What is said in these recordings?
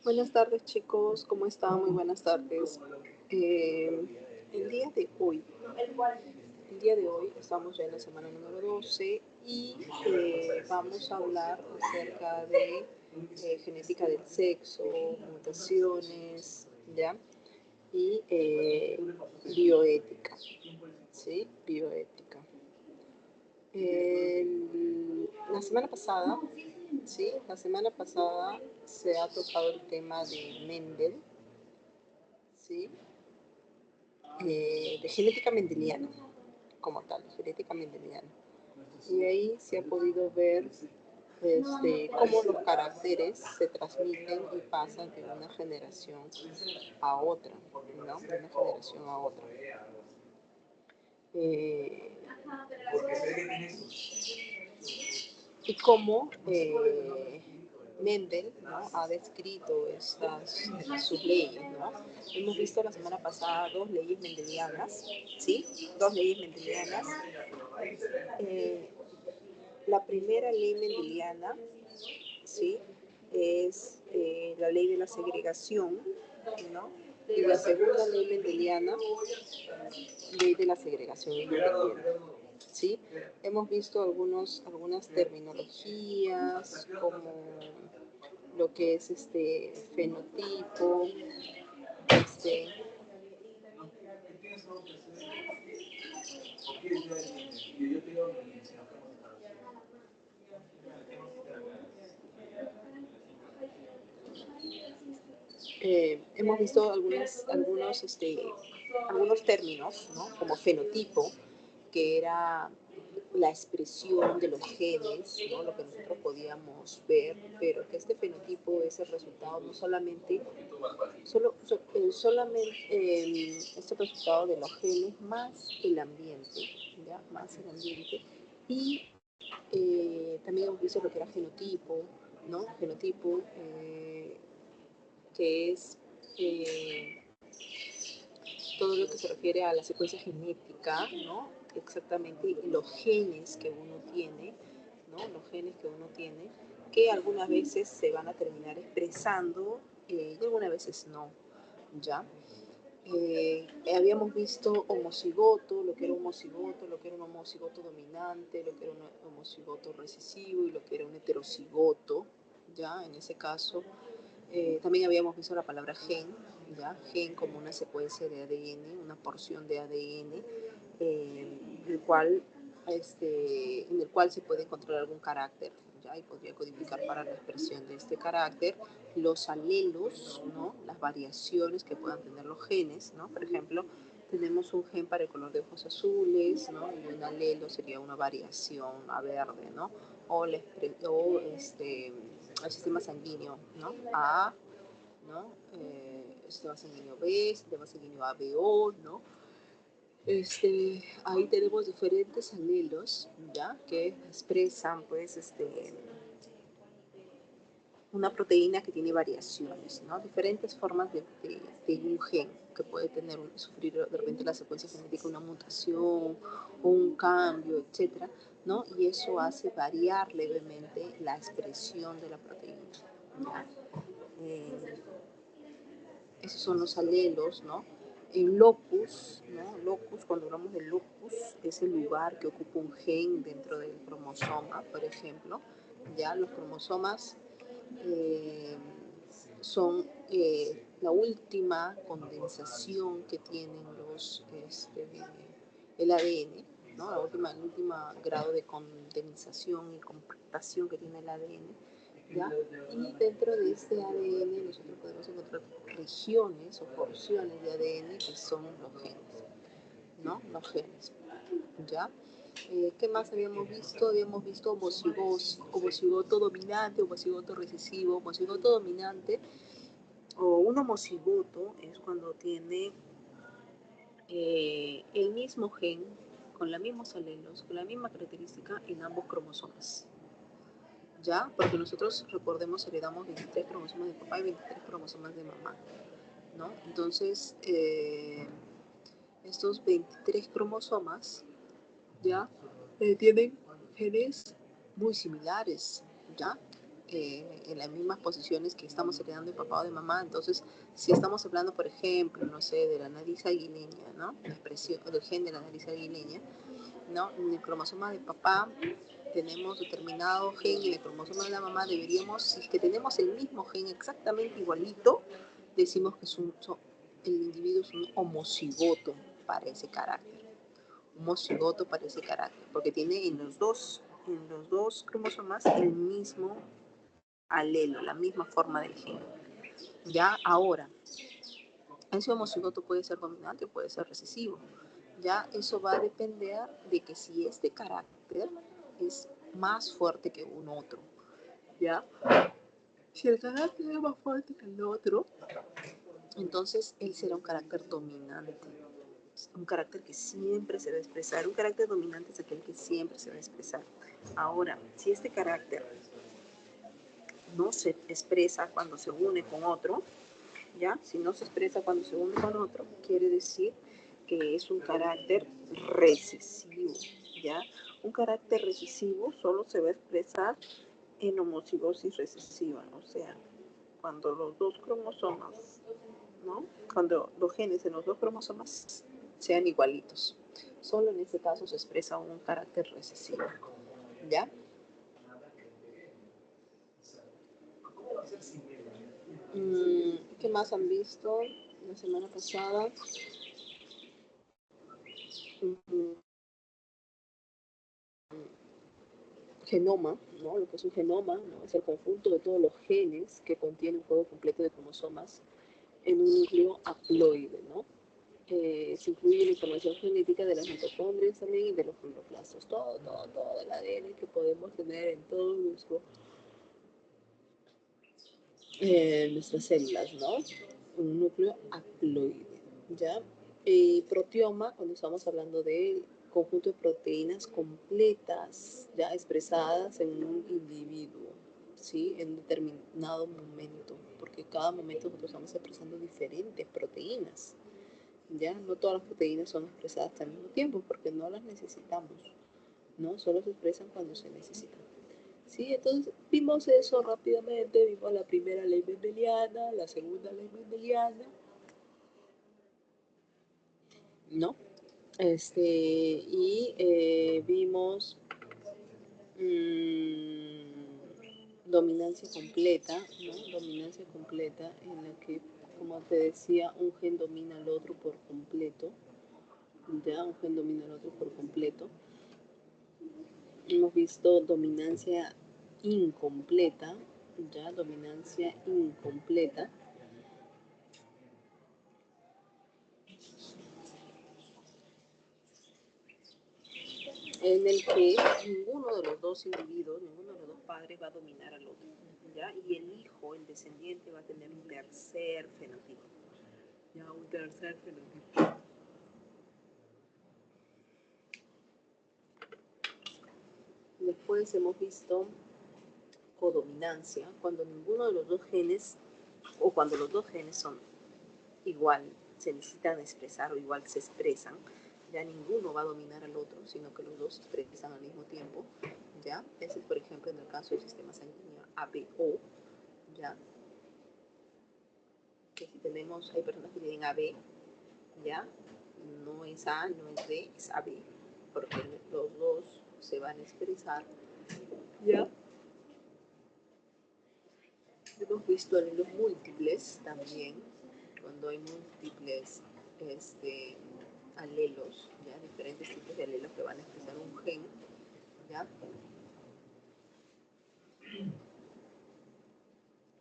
Buenas tardes, chicos, ¿cómo están? Muy buenas tardes. Eh, el día de hoy, el día de hoy estamos ya en la semana número 12 y vamos a hablar acerca de genética del sexo, mutaciones, ¿ya? Y bioética, ¿sí? Bioética. La semana pasada, sí, la semana pasada se ha tocado el tema de Mendel, ¿sí? De genética mendeliana, como tal, genética mendeliana. Y ahí se ha podido ver cómo los caracteres se transmiten y pasan de una generación a otra, ¿no? De una generación a otra. Eh, y cómo Mendel, ¿no?, ha descrito sus leyes, ¿no? Hemos visto la semana pasada dos leyes mendelianas, ¿sí? Dos leyes mendelianas. Eh, la primera ley mendeliana, ¿sí?, es la ley de la segregación, ¿no? Y la segunda ley mendeliana, ley de la segregación independiente. ¿Sí? Hemos visto algunas terminologías como lo que es fenotipo, este, hemos visto algunos términos, ¿no? Como fenotipo, que era la expresión de los genes, ¿no? Lo que nosotros podíamos ver, pero que este fenotipo es el resultado no solamente, este resultado de los genes más el ambiente, ¿ya? Más el ambiente. Y también hemos visto lo que era genotipo, ¿no? Genotipo, que es todo lo que se refiere a la secuencia genética, ¿no? Exactamente los genes que uno tiene, ¿no? Los genes que uno tiene, que algunas veces se van a terminar expresando y algunas veces no, ¿ya? Habíamos visto homocigoto, lo que era lo que era un homocigoto dominante, lo que era un homocigoto recesivo y lo que era un heterocigoto, ¿ya? En ese caso, también habíamos visto la palabra gen, ¿ya? Gen como una secuencia de ADN, una porción de ADN, el cual, en el cual se puede encontrar algún carácter, ¿ya? Y podría codificar para la expresión de este carácter los alelos, ¿no? Las variaciones que puedan tener los genes, ¿no? Por ejemplo, tenemos un gen para el color de ojos azules, ¿no? Y un alelo sería una variación a verde, ¿no? O, el sistema sanguíneo, ¿no? A, ¿no? Sistema sanguíneo B, sistema sanguíneo ABO, ¿no? Ahí tenemos diferentes alelos, ¿ya? Que expresan, pues, una proteína que tiene variaciones, ¿no? Diferentes formas de un gen que puede sufrir de repente la secuencia genética una mutación o un cambio, etcétera, ¿no? Y eso hace variar levemente la expresión de la proteína, ¿ya? Esos son los alelos, ¿no? En locus, ¿no? Locus, cuando hablamos de locus, es el lugar que ocupa un gen dentro del cromosoma, por ejemplo. Ya los cromosomas eh, son la última condensación que tienen el ADN, ¿no? El último grado de condensación y compactación que tiene el ADN, ¿ya? Y dentro de este ADN nosotros podemos encontrar regiones o porciones de ADN que son los genes, ¿no? Los genes, ¿ya? ¿Qué más habíamos visto? Habíamos visto homocigoto dominante, homocigoto recesivo. Homocigoto dominante o un homocigoto es cuando tiene el mismo gen, con los mismos alelos, con la misma característica en ambos cromosomas. ¿Ya? Porque nosotros, recordemos, heredamos 23 cromosomas de papá y 23 cromosomas de mamá, ¿no? Entonces, estos 23 cromosomas, ¿ya? Tienen genes muy similares, ¿ya? en las mismas posiciones que estamos heredando de papá o de mamá. Entonces, si estamos hablando, por ejemplo, no sé, de la nariz aguileña, ¿no? La expresión, del gen de la nariz aguileña, ¿no? En el cromosoma de papá tenemos determinado gen y en el cromosoma de la mamá deberíamos, si es que tenemos el mismo gen exactamente igualito, decimos que el individuo es un homocigoto para ese carácter. Homocigoto para ese carácter, porque tiene en los dos cromosomas el mismo alelo, la misma forma del gen. Ya ahora, ese homocigoto puede ser dominante o puede ser recesivo. Ya eso va a depender de que si este carácter es más fuerte que un otro. ¿Ya? Si el carácter es más fuerte que el otro, entonces él será un carácter dominante. Un carácter que siempre se va a expresar. Un carácter dominante es aquel que siempre se va a expresar. Ahora, si este carácter no se expresa cuando se une con otro, ¿ya? Si no se expresa cuando se une con otro, quiere decir que es un carácter recesivo, ¿ya? Un carácter recesivo solo se va a expresar en homocigosis recesiva, o sea, cuando los dos cromosomas, ¿no? Cuando los genes en los dos cromosomas sean igualitos. Solo en ese caso se expresa un carácter recesivo, ¿ya? ¿Qué más han visto la semana pasada? Genoma, ¿no? Lo que es un genoma, ¿no? Es el conjunto de todos los genes que contiene un juego completo de cromosomas en un núcleo haploide, ¿no? Se incluye la información genética de las mitocondrias también y de los cloroplastos, todo el ADN que podemos tener en todo nuestras células, ¿no? Un núcleo haploide, ¿ya? Proteoma, cuando estamos hablando del conjunto de proteínas completas, ya expresadas en un individuo, ¿sí? En determinado momento, porque cada momento nosotros estamos expresando diferentes proteínas, ¿ya? No todas las proteínas son expresadas al mismo tiempo, porque no las necesitamos, ¿no? Solo se expresan cuando se necesitan. Sí, entonces vimos eso rápidamente, vimos la primera ley mendeliana, la segunda ley mendeliana, ¿no? Vimos dominancia completa, ¿no? Dominancia completa en la que, como te decía, un gen domina al otro por completo, ya, un gen domina al otro por completo. Hemos visto dominancia incompleta, ya, dominancia incompleta, en el que ninguno de los dos individuos, ninguno de los dos padres va a dominar al otro, ¿ya? Y el hijo, el descendiente, va a tener un tercer fenotipo, ya, un tercer fenotipo. Después hemos visto codominancia, cuando ninguno de los dos genes, o cuando los dos genes son igual, se necesitan expresar o igual se expresan, ya ninguno va a dominar al otro, sino que los dos se expresan al mismo tiempo, ¿ya? Ese es, por ejemplo, en el caso del sistema sanguíneo ABO, ¿ya? Que si tenemos, hay personas que tienen AB, ¿ya? No es A, no es B, es AB, porque los dos se van a expresar, ¿ya? Hemos visto alelos múltiples también, cuando hay múltiples alelos, ¿ya? Diferentes tipos de alelos que van a expresar un gen, ¿ya?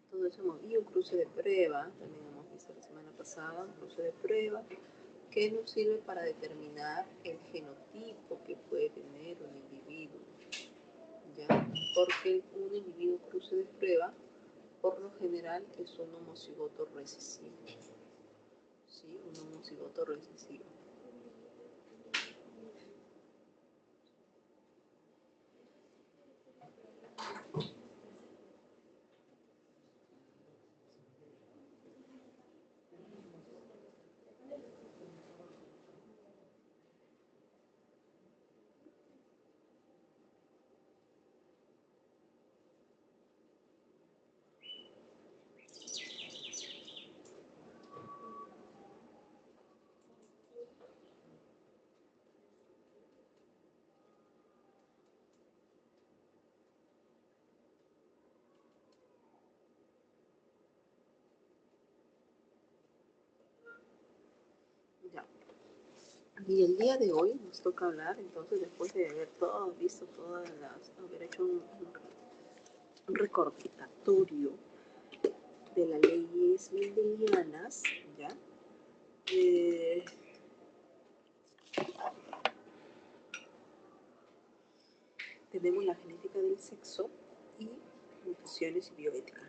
Todo eso y un cruce de prueba, también hemos visto la semana pasada, un cruce de prueba, que nos sirve para determinar el genotipo que puede tener un individuo, ¿ya? Porque un individuo cruce de prueba, por lo general, es un homocigoto recesivo, ¿sí? Un homocigoto recesivo. Ya. Y el día de hoy nos toca hablar, entonces, después de haber todo, visto todas las, haber hecho un recordatorio de las leyes mendelianas, ¿ya? Eh, tenemos la genética del sexo y mutaciones y bioética.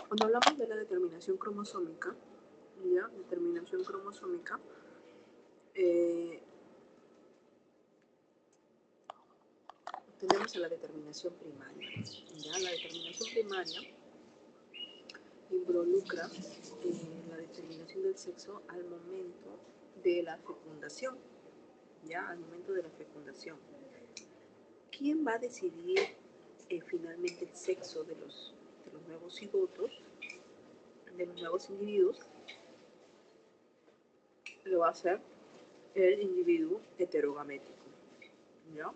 Cuando hablamos de la determinación cromosómica, ¿ya? Determinación cromosómica, tenemos a la determinación primaria. ¿Ya? La determinación primaria involucra la determinación del sexo al momento de la fecundación, ¿ya? Al momento de la fecundación. ¿Quién va a decidir finalmente el sexo de los nuevos cigotos, de los nuevos individuos? Lo va a hacer el individuo heterogamético, ¿ya?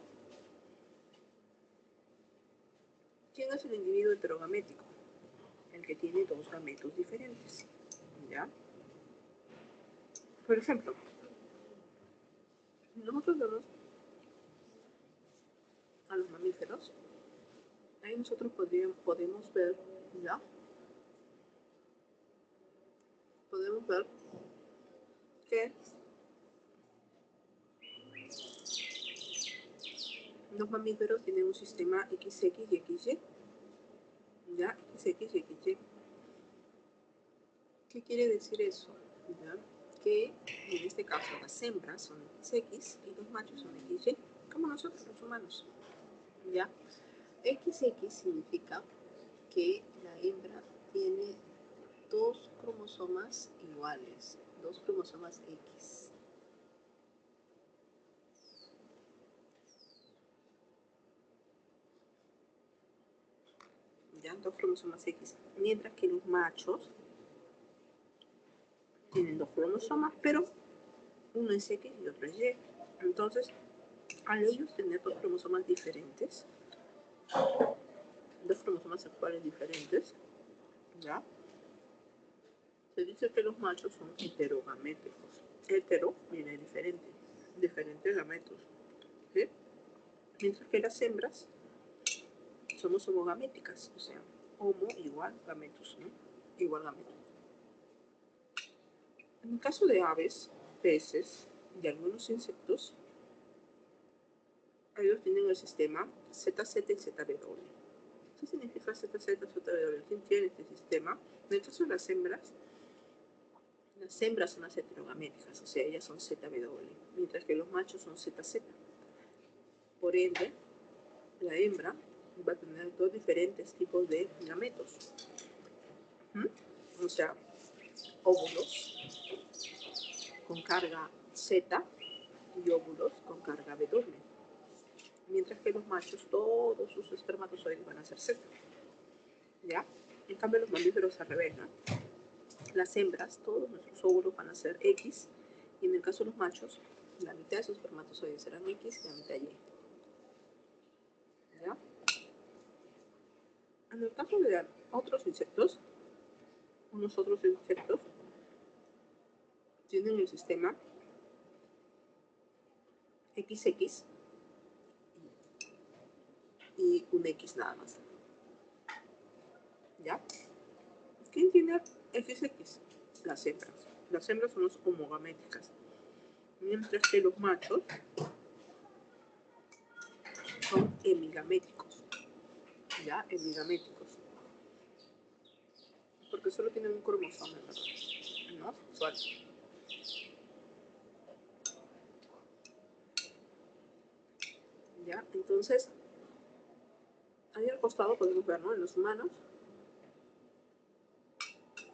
¿Quién es el individuo heterogamético? El que tiene dos gametos diferentes, ¿ya? Por ejemplo, nosotros vemos a los mamíferos, ahí nosotros podemos ver, ¿ya? Podemos ver que los mamíferos tienen un sistema XX y XY, ¿ya? XX y XY. ¿Qué quiere decir eso? ¿Ya? Que en este caso las hembras son XX y los machos son XY, como nosotros los humanos, ¿ya? XX significa que la hembra tiene dos cromosomas iguales, dos cromosomas X. ¿Ya? Dos cromosomas X. Mientras que los machos tienen dos cromosomas, pero uno es X y otro es Y. Entonces, al ellos tener dos cromosomas diferentes, dos cromosomas sexuales diferentes, ¿ya? Se dice que los machos son heterogaméticos. Hetero viene diferente, diferentes gametos, ¿sí? Mientras que las hembras somos homogaméticas, o sea, homo igual gametos, ¿no? Igual gametos. En el caso de aves, peces y algunos insectos, ellos tienen el sistema ZZ y ZW. ¿Qué significa ZZ, ZW? ¿Quién tiene este sistema? En el caso de las hembras son las heterogaméticas, o sea, ellas son ZW, mientras que los machos son ZZ. Por ende, la hembra va a tener dos diferentes tipos de gametos. O sea, óvulos con carga Z y óvulos con carga W. Mientras que los machos, todos sus espermatozoides van a ser Z. ¿Ya? En cambio, los mamíferos al revés, ¿no? Las hembras, todos nuestros óvulos van a ser X, y en el caso de los machos, la mitad de sus espermatozoides serán X y la mitad Y. ¿Ya? En el caso de otros insectos, unos otros insectos tienen el sistema XX y un X nada más. ¿Ya? ¿Quién tiene XX? Las hembras. Las hembras son las homogaméticas. Mientras que los machos son hemigaméticos. ¿Ya? Hemigaméticos. Porque solo tienen un cromosoma, ¿verdad? ¿No? Sexual. ¿Ya? Entonces, ahí al costado podemos ver, ¿no? En los humanos,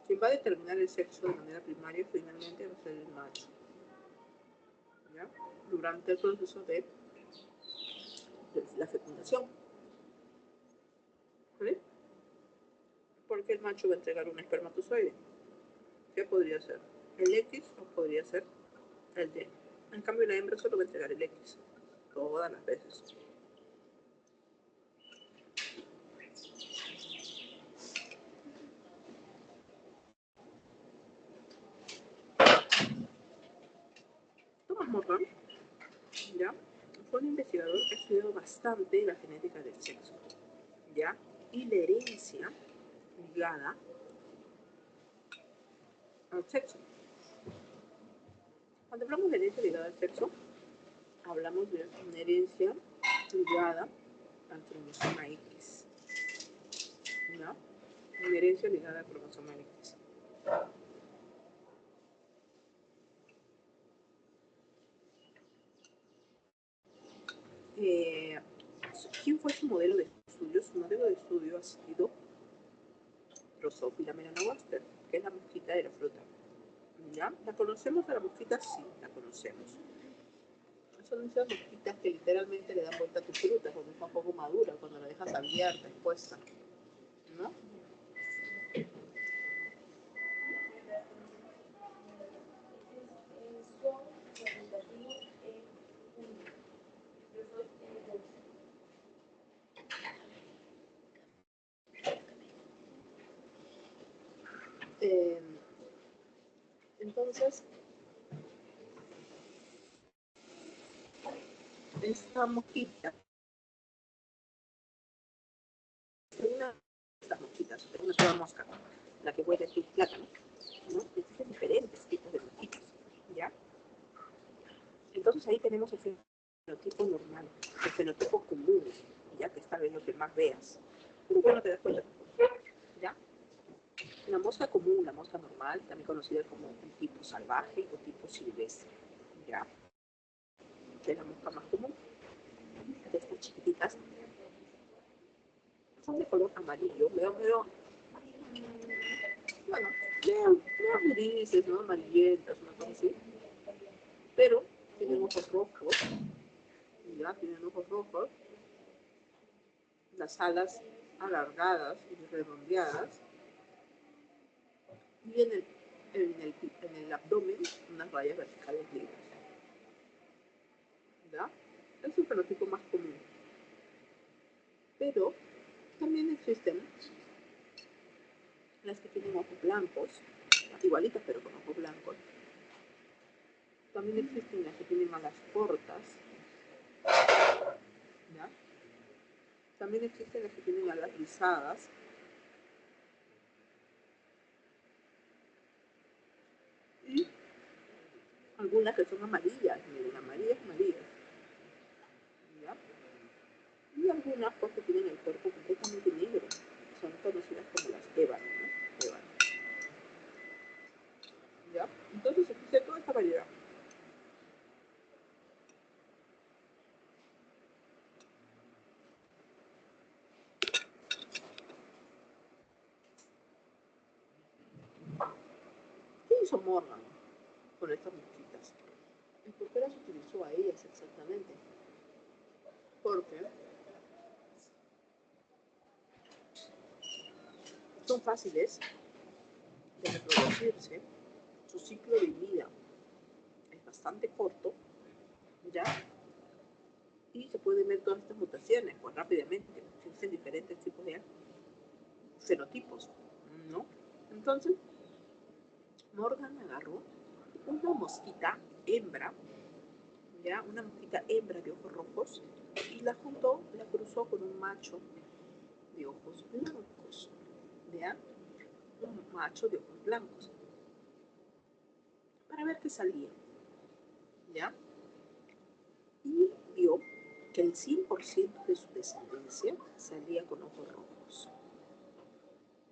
quien va a determinar el sexo de manera primaria finalmente va a ser el macho. ¿Ya? Durante el proceso de la fecundación. ¿Sí? Porque el macho va a entregar un espermatozoide. ¿Qué podría ser? el X o podría ser el D. En cambio, la hembra solo va a entregar el X todas las veces. Thomas Morgan, ¿ya? Fue un investigador que ha estudiado bastante la genética del sexo, ¿ya? Y la herencia ligada al sexo. Cuando hablamos de herencia ligada al sexo, hablamos de una herencia ligada al cromosoma X, ¿no? Una herencia ligada al cromosoma X. ¿Quién fue su modelo de estudio? Su modelo de estudio ha sido Drosophila melanogaster, que es la mosquita de la fruta. ¿Ya? ¿La conocemos a la mosquita? Sí, la conocemos. Son esas mosquitas que literalmente le dan vuelta a tu fruta cuando está un poco madura, cuando la dejas abierta, expuesta, ¿no? Entonces, esta mosquita, estas mosquitas, una sola mosca, la que huele tu plátano, ¿no? Existen diferentes tipos de mosquitas, ¿ya? Entonces ahí tenemos el fenotipo normal, el fenotipo común, ya que está bien lo que más veas. Pero bueno, te das cuenta, ¿ya? La mosca común, la mosca normal, también conocida como un tipo salvaje o tipo silvestre, ¿ya? Es la mosca más común. De estas chiquititas son de color amarillo, veo, bueno, veo grises, ¿no? Amarillentas, una cosa así. Pero tienen ojos rojos, ya, tienen ojos rojos, las alas alargadas y redondeadas, y en el abdomen unas rayas verticales libres. ¿Ya? Es un fenotipo más común. Pero también existen las que tienen ojos blancos, igualitas pero con ojos blancos. También existen las que tienen alas cortas, ¿ya? También existen las que tienen alas rizadas. Y algunas que son amarillas, miren, amarillas, ¿ya? Y algunas pues que tienen el cuerpo completamente negro, son conocidas como las ébano, ¿no? Ébano. ¿Ya? Entonces existe toda esta variedad. ¿Qué hizo Morgan con estas mosquitas? ¿Y por qué las utilizó a ellas exactamente? Porque son fáciles de reproducirse, su ciclo de vida es bastante corto, ¿ya? Y se pueden ver todas estas mutaciones pues rápidamente, existen diferentes tipos de fenotipos, ¿no? Entonces, Morgan agarró una mosquita hembra, ¿ya? Una mosquita hembra de ojos rojos, y la juntó, la cruzó con un macho de ojos blancos, ¿ya? Un macho de ojos blancos, para ver qué salía, ¿ya? Y vio que el 100% de su descendencia salía con ojos rojos.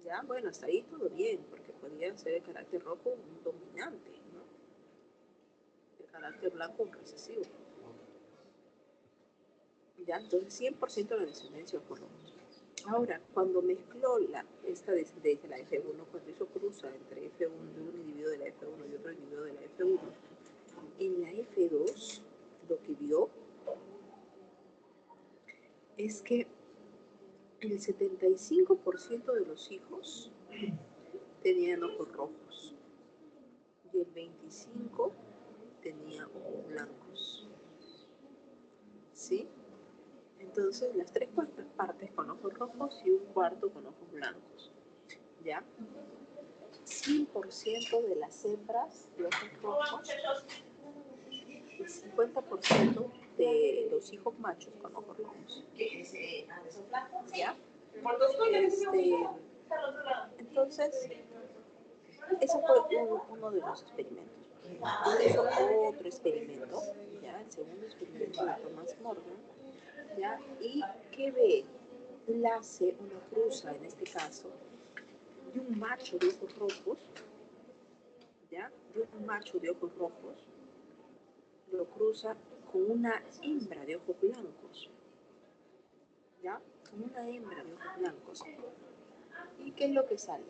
Ya, bueno, hasta ahí todo bien, porque podía ser el carácter rojo un dominante, ¿no? El carácter blanco un recesivo. Ya, entonces 100% de la descendencia ojos rojos. Ahora, cuando mezcló esta descendencia, la F1, cuando hizo cruza entre F1 de un individuo de la F1 y otro individuo de la F1, en la F2 lo que vio es que el 75% de los hijos tenían ojos rojos, y el 25 tenía ojos blancos. ¿Sí? Entonces, las 3/4 partes con ojos rojos y 1/4 con ojos blancos. ¿Ya? 100% de las hembras de ojos rojos y 50% de los hijos machos con ojos rojos. ¿Ya? Entonces, ese fue uno de los experimentos. Hizo otro experimento, ¿ya? El segundo experimento de Thomas Morgan, ¿ya? ¿Y qué ve? Hace una cruza, en este caso, de un macho de ojos rojos, ¿ya? De un macho de ojos rojos, lo cruza con una hembra de ojos blancos, ¿ya? Con una hembra de ojos blancos. ¿Y qué es lo que sale?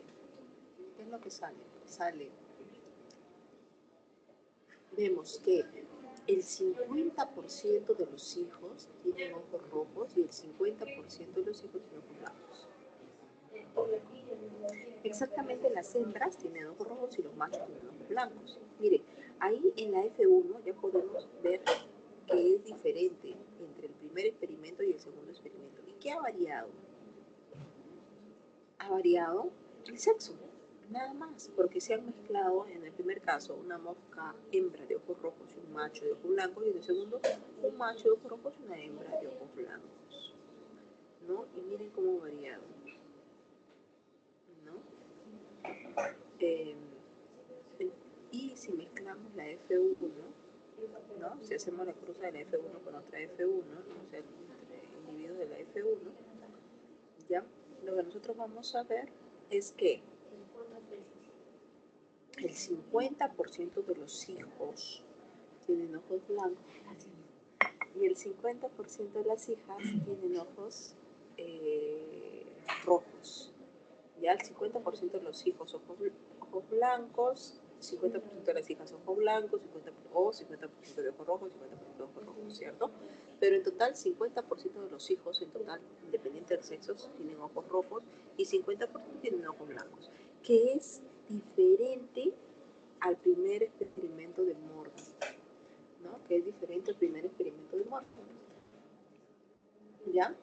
¿Qué es lo que sale? Sale, vemos que el 50% de los hijos tienen ojos rojos y el 50% de los hijos tienen ojos blancos. Exactamente, las hembras tienen ojos rojos y los machos tienen ojos blancos. Mire, ahí en la F1 ya podemos ver que es diferente entre el primer experimento y el segundo experimento. ¿Y qué ha variado? Ha variado el sexo, nada más, porque se han mezclado en el primer caso una mosca hembra de ojos rojos y un macho de ojos blancos, y en el segundo un macho de ojos rojos y una hembra de ojos blancos, ¿no? Y miren cómo ha variado, ¿no? Y si mezclamos la F1, ¿no? Si hacemos la cruza de la F1 con otra F1, o sea, entre individuos de la F1, ¿ya? Lo que nosotros vamos a ver es que el 50% de los hijos tienen ojos blancos y el 50% de las hijas tienen ojos rojos. Ya el 50% de los hijos ojos blancos, 50% de las hijas ojos blancos, 50% de ojos rojos, 50% de ojos rojos, ¿cierto? Pero en total 50% de los hijos, en total, independiente del sexo, tienen ojos rojos y 50% tienen ojos blancos, que es diferente al primer experimento de Morgan, ¿no? Que es diferente al primer experimento de Morgan. ¿Ya?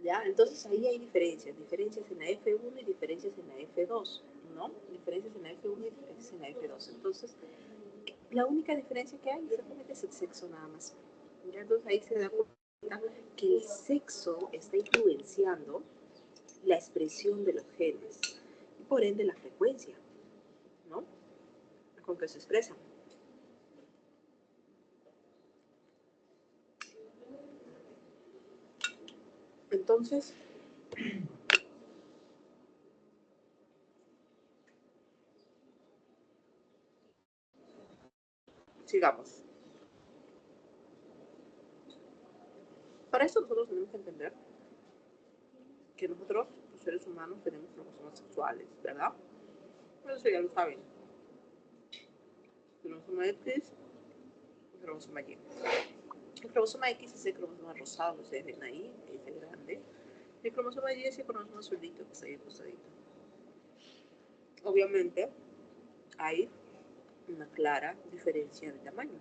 ¿Ya? Entonces ahí hay diferencias en la F1 y diferencias en la F2, ¿no? Diferencias en la F1 y diferencias en la F2. Entonces, la única diferencia que hay exactamente es el sexo nada más. ¿Ya? Entonces ahí se da cuenta que el sexo está influenciando la expresión de los genes y por ende la frecuencia, ¿no? Con que se expresan. Entonces, sigamos. Para eso nosotros tenemos que entender que nosotros, los seres humanos, tenemos cromosomas sexuales, ¿verdad? Eso ya lo saben. Cromosoma X y cromosoma Y. El cromosoma X es el cromosoma rosado, que ustedes ven ahí, es el grande. El cromosoma Y es el cromosoma azulito, que está ahí acostadito. Obviamente, hay una clara diferencia de tamaño.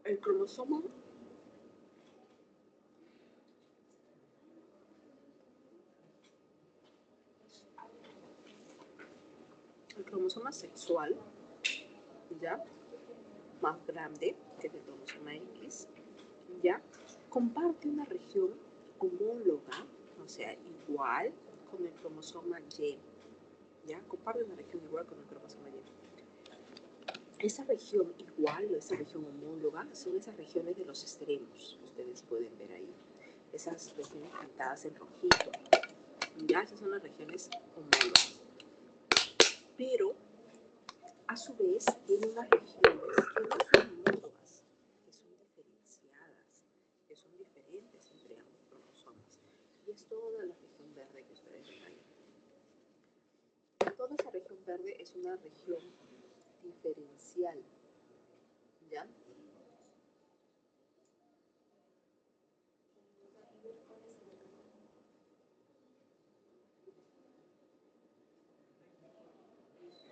El cromosoma sexual, ya, más grande, que es el cromosoma X, ya, comparte una región homóloga, o sea, igual con el cromosoma Y, ya, comparte una región igual con el cromosoma Y. Esa región igual o esa región homóloga son esas regiones de los extremos que ustedes pueden ver ahí. esas regiones pintadas en rojito. Ya, esas son las regiones homólogas. Pero, a su vez, tiene unas regiones que no son homólogas, que son diferenciadas, que son diferentes entre ambos cromosomas. Y es toda la región verde que ustedes ven ahí. Toda esa región verde es una región diferencial, ¿ya?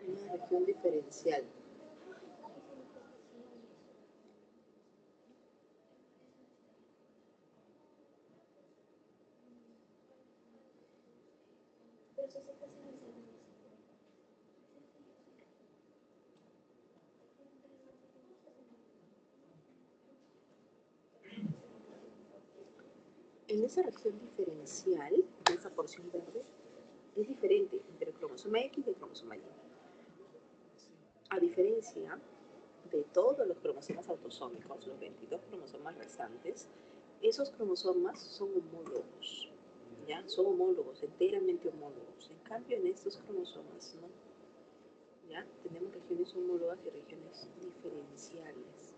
Una región diferencial. En esa región diferencial, en esa porción verde, es diferente entre el cromosoma X y el cromosoma Y. A diferencia de todos los cromosomas autosómicos, los 22 cromosomas restantes, esos cromosomas son homólogos, ¿ya? Son homólogos, enteramente homólogos. En cambio, en estos cromosomas, ¿no? ¿Ya? Tenemos regiones homólogas y regiones diferenciales.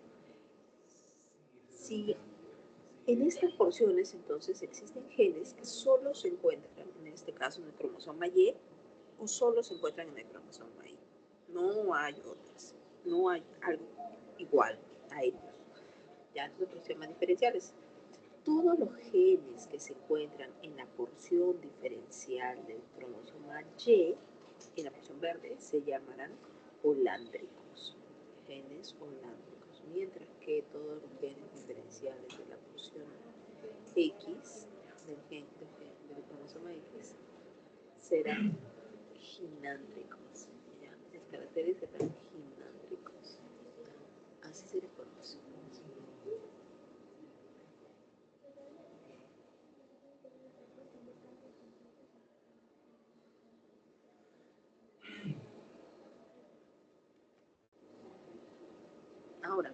Si en estas porciones, entonces, existen genes que solo se encuentran, en este caso, en el cromosoma Y, o solo se encuentran en el cromosoma Y. No hay otras, no hay algo igual a ellos. Ya nosotros se llaman diferenciales. Todos los genes que se encuentran en la porción diferencial del cromosoma Y, en la porción verde, se llamarán holándricos, genes holándricos, mientras que todos los genes diferenciales de la porción X, del cromosoma X, serán ginándricos. ¿Ya? Los caracteres serán ginándricos. Así se les conoce. Ahora,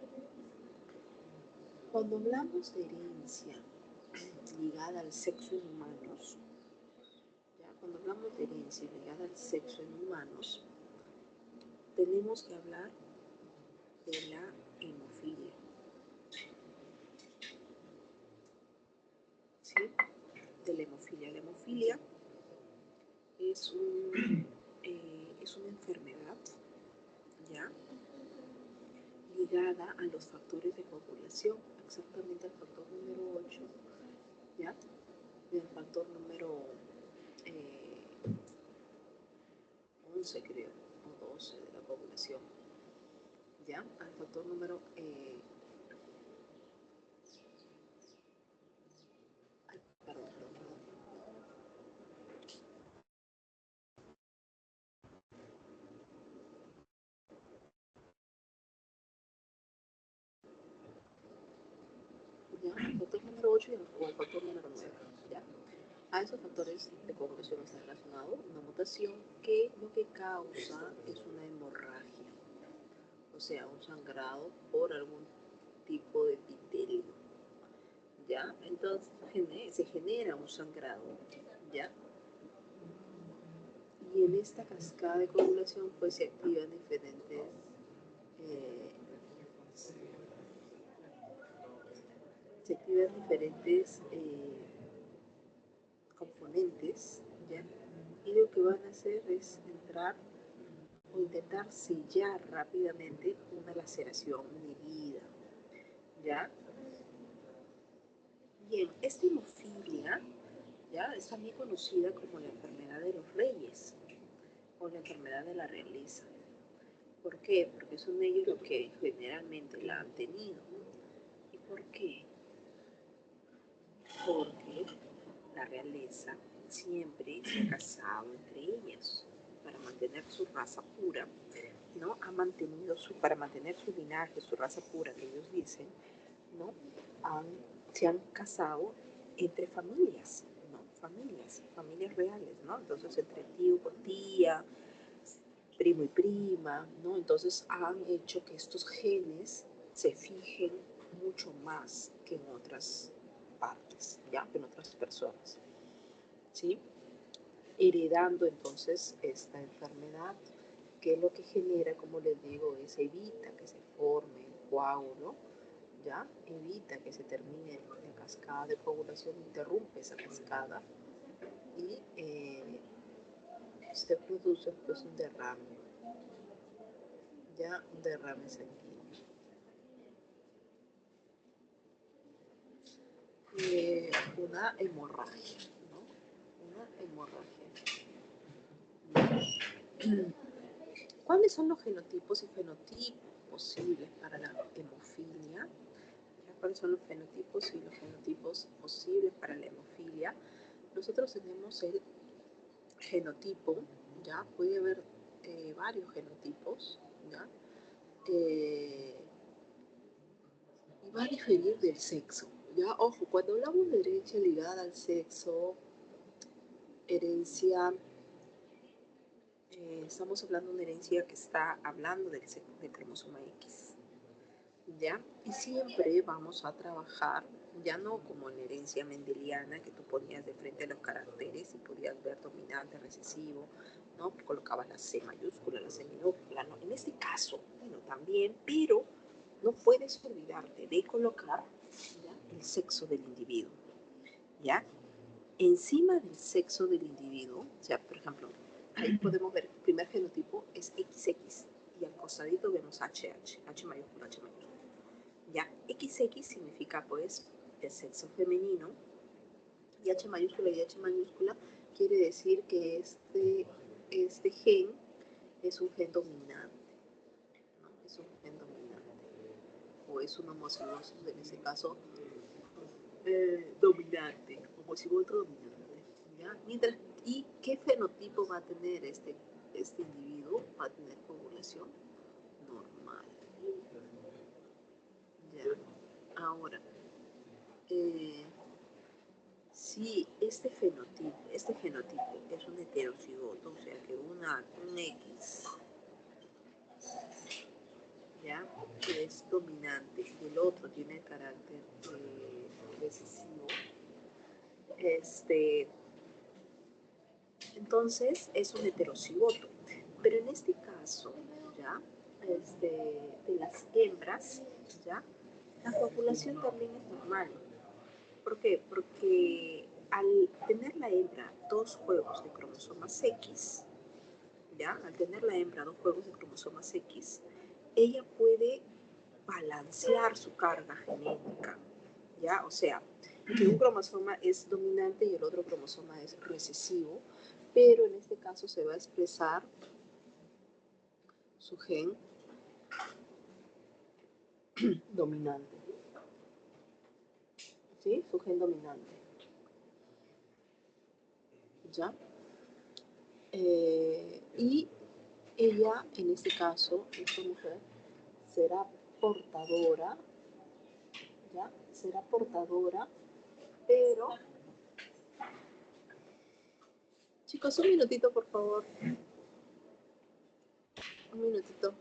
cuando hablamos de herencia ligada al sexo en humanos, ¿ya? Cuando hablamos de herencia ligada al sexo en humanos, tenemos que hablar de la hemofilia. ¿Sí? De la hemofilia. La hemofilia es una enfermedad, ¿ya? Ligada a los factores de coagulación, exactamente al factor número 8, ¿ya? Y al factor número 11, creo, o 12 de la coagulación, ¿ya? Al factor número perdón. ¿Ya? El factor número 8 o el factor número 9, ¿ya? A esos factores de coagulación está relacionado una mutación que lo que causa es una hemorragia, o sea, un sangrado por algún tipo de epitelio, ¿ya? Entonces se genera un sangrado, ¿ya? Y en esta cascada de coagulación pues se activan eh, componentes, ¿ya? Y lo que van a hacer es entrar o intentar sellar rápidamente una laceración, una herida, ¿ya? Bien, esta hemofilia, ¿ya? Es también conocida como la enfermedad de los reyes o la enfermedad de la realeza. ¿Por qué? Porque son ellos los que generalmente la han tenido. ¿Y por qué? Porque la realeza siempre se ha casado entre ellas para mantener su raza pura, ¿no? Para mantener su linaje, su raza pura, que ellos dicen, ¿no? Se han casado entre familias, ¿no? Familias reales, ¿no? Entonces entre tío con tía, primo y prima, ¿no? Entonces han hecho que estos genes se fijen mucho más que en otras partes, ya, en otras personas, ¿sí? Heredando entonces esta enfermedad, que lo que genera, como les digo, es evita que se forme el coágulo, ya, evita que se termine la cascada de coagulación, interrumpe esa cascada y se produce pues un derrame, ya un derrame sanguíneo. Una hemorragia, ¿no? Una hemorragia. ¿Cuáles son los genotipos y fenotipos posibles para la hemofilia? ¿Cuáles son los fenotipos y los genotipos posibles para la hemofilia? Nosotros tenemos el genotipo, ¿ya? Puede haber varios genotipos, ¿ya? Y va a diferir del sexo, ¿ya? Ojo, cuando hablamos de herencia ligada al sexo, herencia, estamos hablando de una herencia que está hablando del cromosoma X, ¿ya? Y siempre vamos a trabajar, ya no como en herencia mendeliana, que tú ponías de frente a los caracteres y podías ver dominante, recesivo, ¿no? Colocabas la C mayúscula, la C minúscula, ¿no? En este caso, bueno, también, pero no puedes olvidarte de colocar, ¿ya?, el sexo del individuo, ¿ya? Encima del sexo del individuo, o sea, por ejemplo, ahí podemos ver, el primer genotipo es XX y al costadito vemos HH, H mayúscula, H mayúscula. Ya, XX significa pues el sexo femenino y H mayúscula y H mayúscula quiere decir que este gen es un gen dominante, ¿no? Es un gen dominante o es un homocigoto, en ese caso dominante, homocigoto dominante, ¿ya? Mientras, ¿y qué fenotipo va a tener este individuo? Va a tener ovulación normal. Ya. Ahora, eh, si este genotipo es un heterocigoto, o sea que un X, ¿ya?, que es dominante y el otro tiene carácter recesivo, entonces es un heterocigoto. Pero en este caso, ¿ya?, de las hembras, ¿ya?, la copulación también es normal. ¿Por qué? Porque al tener la hembra dos juegos de cromosomas X, ¿ya? Al tener la hembra dos juegos de cromosomas X, ella puede balancear su carga genética, ¿ya? O sea, que un cromosoma es dominante y el otro cromosoma es recesivo, pero en este caso se va a expresar su gen dominante, ¿sí? Su gen dominante, ¿ya? Y ella, en este caso, esta mujer, será portadora, ¿ya? Será portadora, pero... Chicos, un minutito, por favor. Un minutito.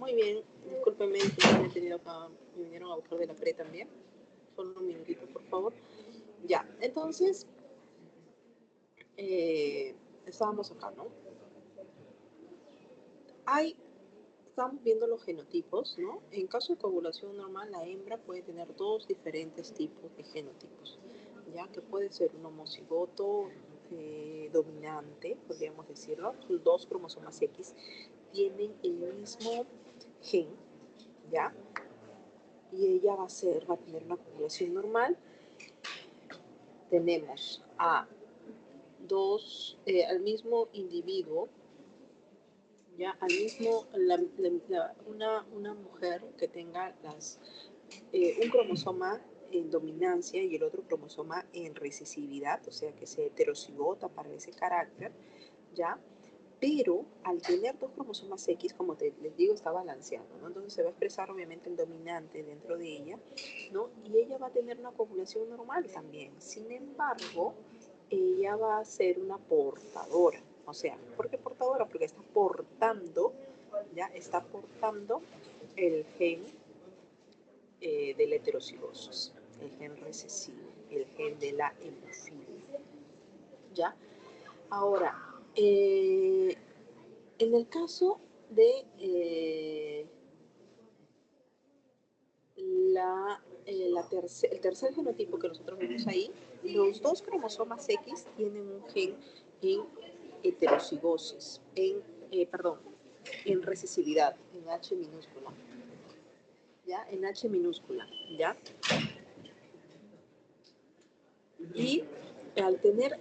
Muy bien, discúlpenme, discúlpenme, he tenido acá, me vinieron a buscar de la pre también. Solo un minutito, por favor. Ya, entonces, estábamos acá, ¿no? Hay, estamos viendo los genotipos, ¿no? En caso de coagulación normal, la hembra puede tener dos diferentes tipos de genotipos, ya que puede ser un homocigoto dominante, podríamos decirlo, sus dos cromosomas X tienen el mismo gen, ¿ya? Y ella va a tener una coagulación normal. Tenemos a al mismo individuo, ya al mismo, una mujer que tenga un cromosoma en dominancia y el otro cromosoma en recesividad, o sea que se heterocigota para ese carácter, ya, pero al tener dos cromosomas X, como les digo, está balanceado, ¿no? Entonces se va a expresar obviamente el dominante dentro de ella, ¿no? Y ella va a tener una copulación normal también. Sin embargo, ella va a ser una portadora. O sea, ¿por qué portadora? Porque está portando, ya está portando el gen del heterocigosis, el gen recesivo, el gen de la hemofilia, ¿ya? Ahora, en el caso de el tercer genotipo que nosotros vemos ahí, los dos cromosomas X tienen un gen en heterocigosis, perdón, en recesividad, en H minúscula, ¿ya? En H minúscula, ¿ya? Y al tener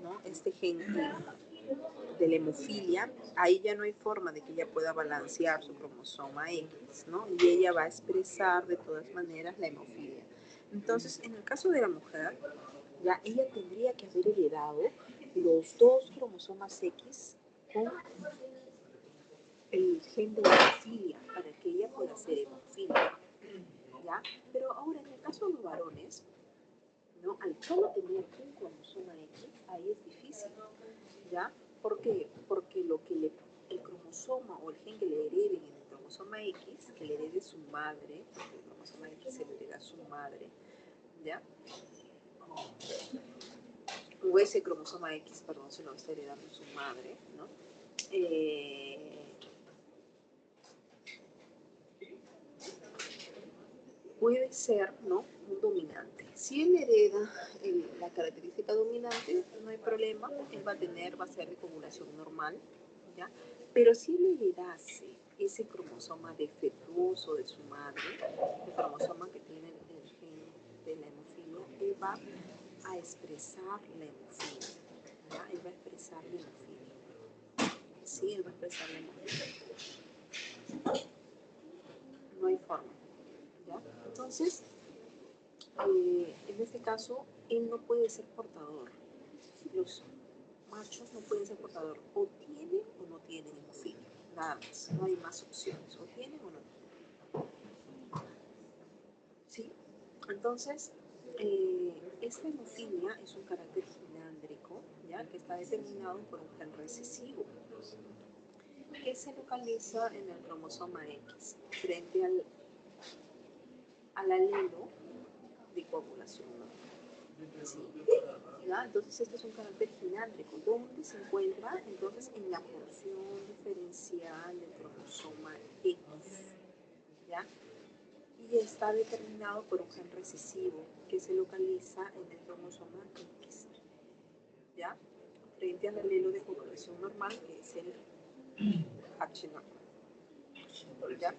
¿no? Este gen de la hemofilia, ahí ya no hay forma de que ella pueda balancear su cromosoma X, ¿no? Y ella va a expresar de todas maneras la hemofilia. Entonces, en el caso de la mujer, ya ella tendría que haber heredado los dos cromosomas X con el gen de hemofilia para que ella pueda ser hemofilia, ¿ya? Pero ahora, en el caso de los varones, ¿no? Al solo tener un cromosoma X, ahí es difícil, ¿ya? ¿Por qué? Porque el cromosoma o el gen que le hereden en el cromosoma X, que le herede su madre, porque el cromosoma X se le hereda a su madre, ¿ya? O ese cromosoma X, perdón, se lo está heredando su madre, ¿no? Puede ser, ¿no? Un dominante. Si él hereda la característica dominante, no hay problema, él va a ser de covulación normal, ¿ya? Pero si él heredase ese cromosoma defectuoso de su madre, el cromosoma que tiene el gen de la hemofilia, él va a expresar la hemofilia, ¿ya? Él va a expresar la hemofilia. Sí, él va a expresar la hemofilia. No hay forma, ¿ya? Entonces, en este caso, él no puede ser portador. Los machos no pueden ser portador. O tienen o no tienen hemofilia. Nada más. No hay más opciones. O tienen o no tienen. ¿Sí? Entonces, esta hemofilia es un carácter ginándrico, ¿ya? Que está determinado por un gen recesivo que se localiza en el cromosoma X frente al alelo de coagulación normal. ¿Sí? ¿Ya? Entonces este es un carácter ginándrico, donde se encuentra entonces en la porción diferencial del cromosoma X, ¿ya? Y está determinado por un gen recesivo que se localiza en el cromosoma X, ¿ya? Frente al alelo de coagulación normal, que es el H normal, ¿ya?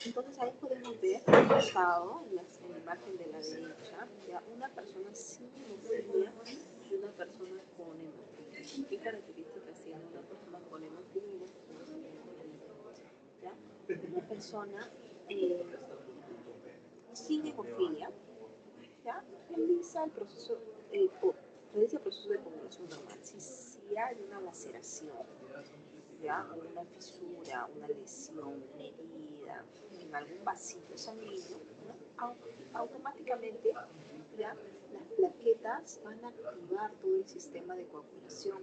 Entonces ahí podemos ver reflejado en la imagen de la derecha, ¿ya? Una persona sin hemofilia y una persona con hemofilia. ¿Qué características tiene una persona con hemofilia y una persona sin hemofilia? ¿Ya? Una persona sin hemofilia, ¿ya? Realiza el proceso, realiza el proceso de coagulación normal. Si hay una laceración, ¿ya? Una fisura, una lesión, una herida en algún vasito sanguíneo, ¿no? Automáticamente, ¿ya? Las plaquetas van a activar todo el sistema de coagulación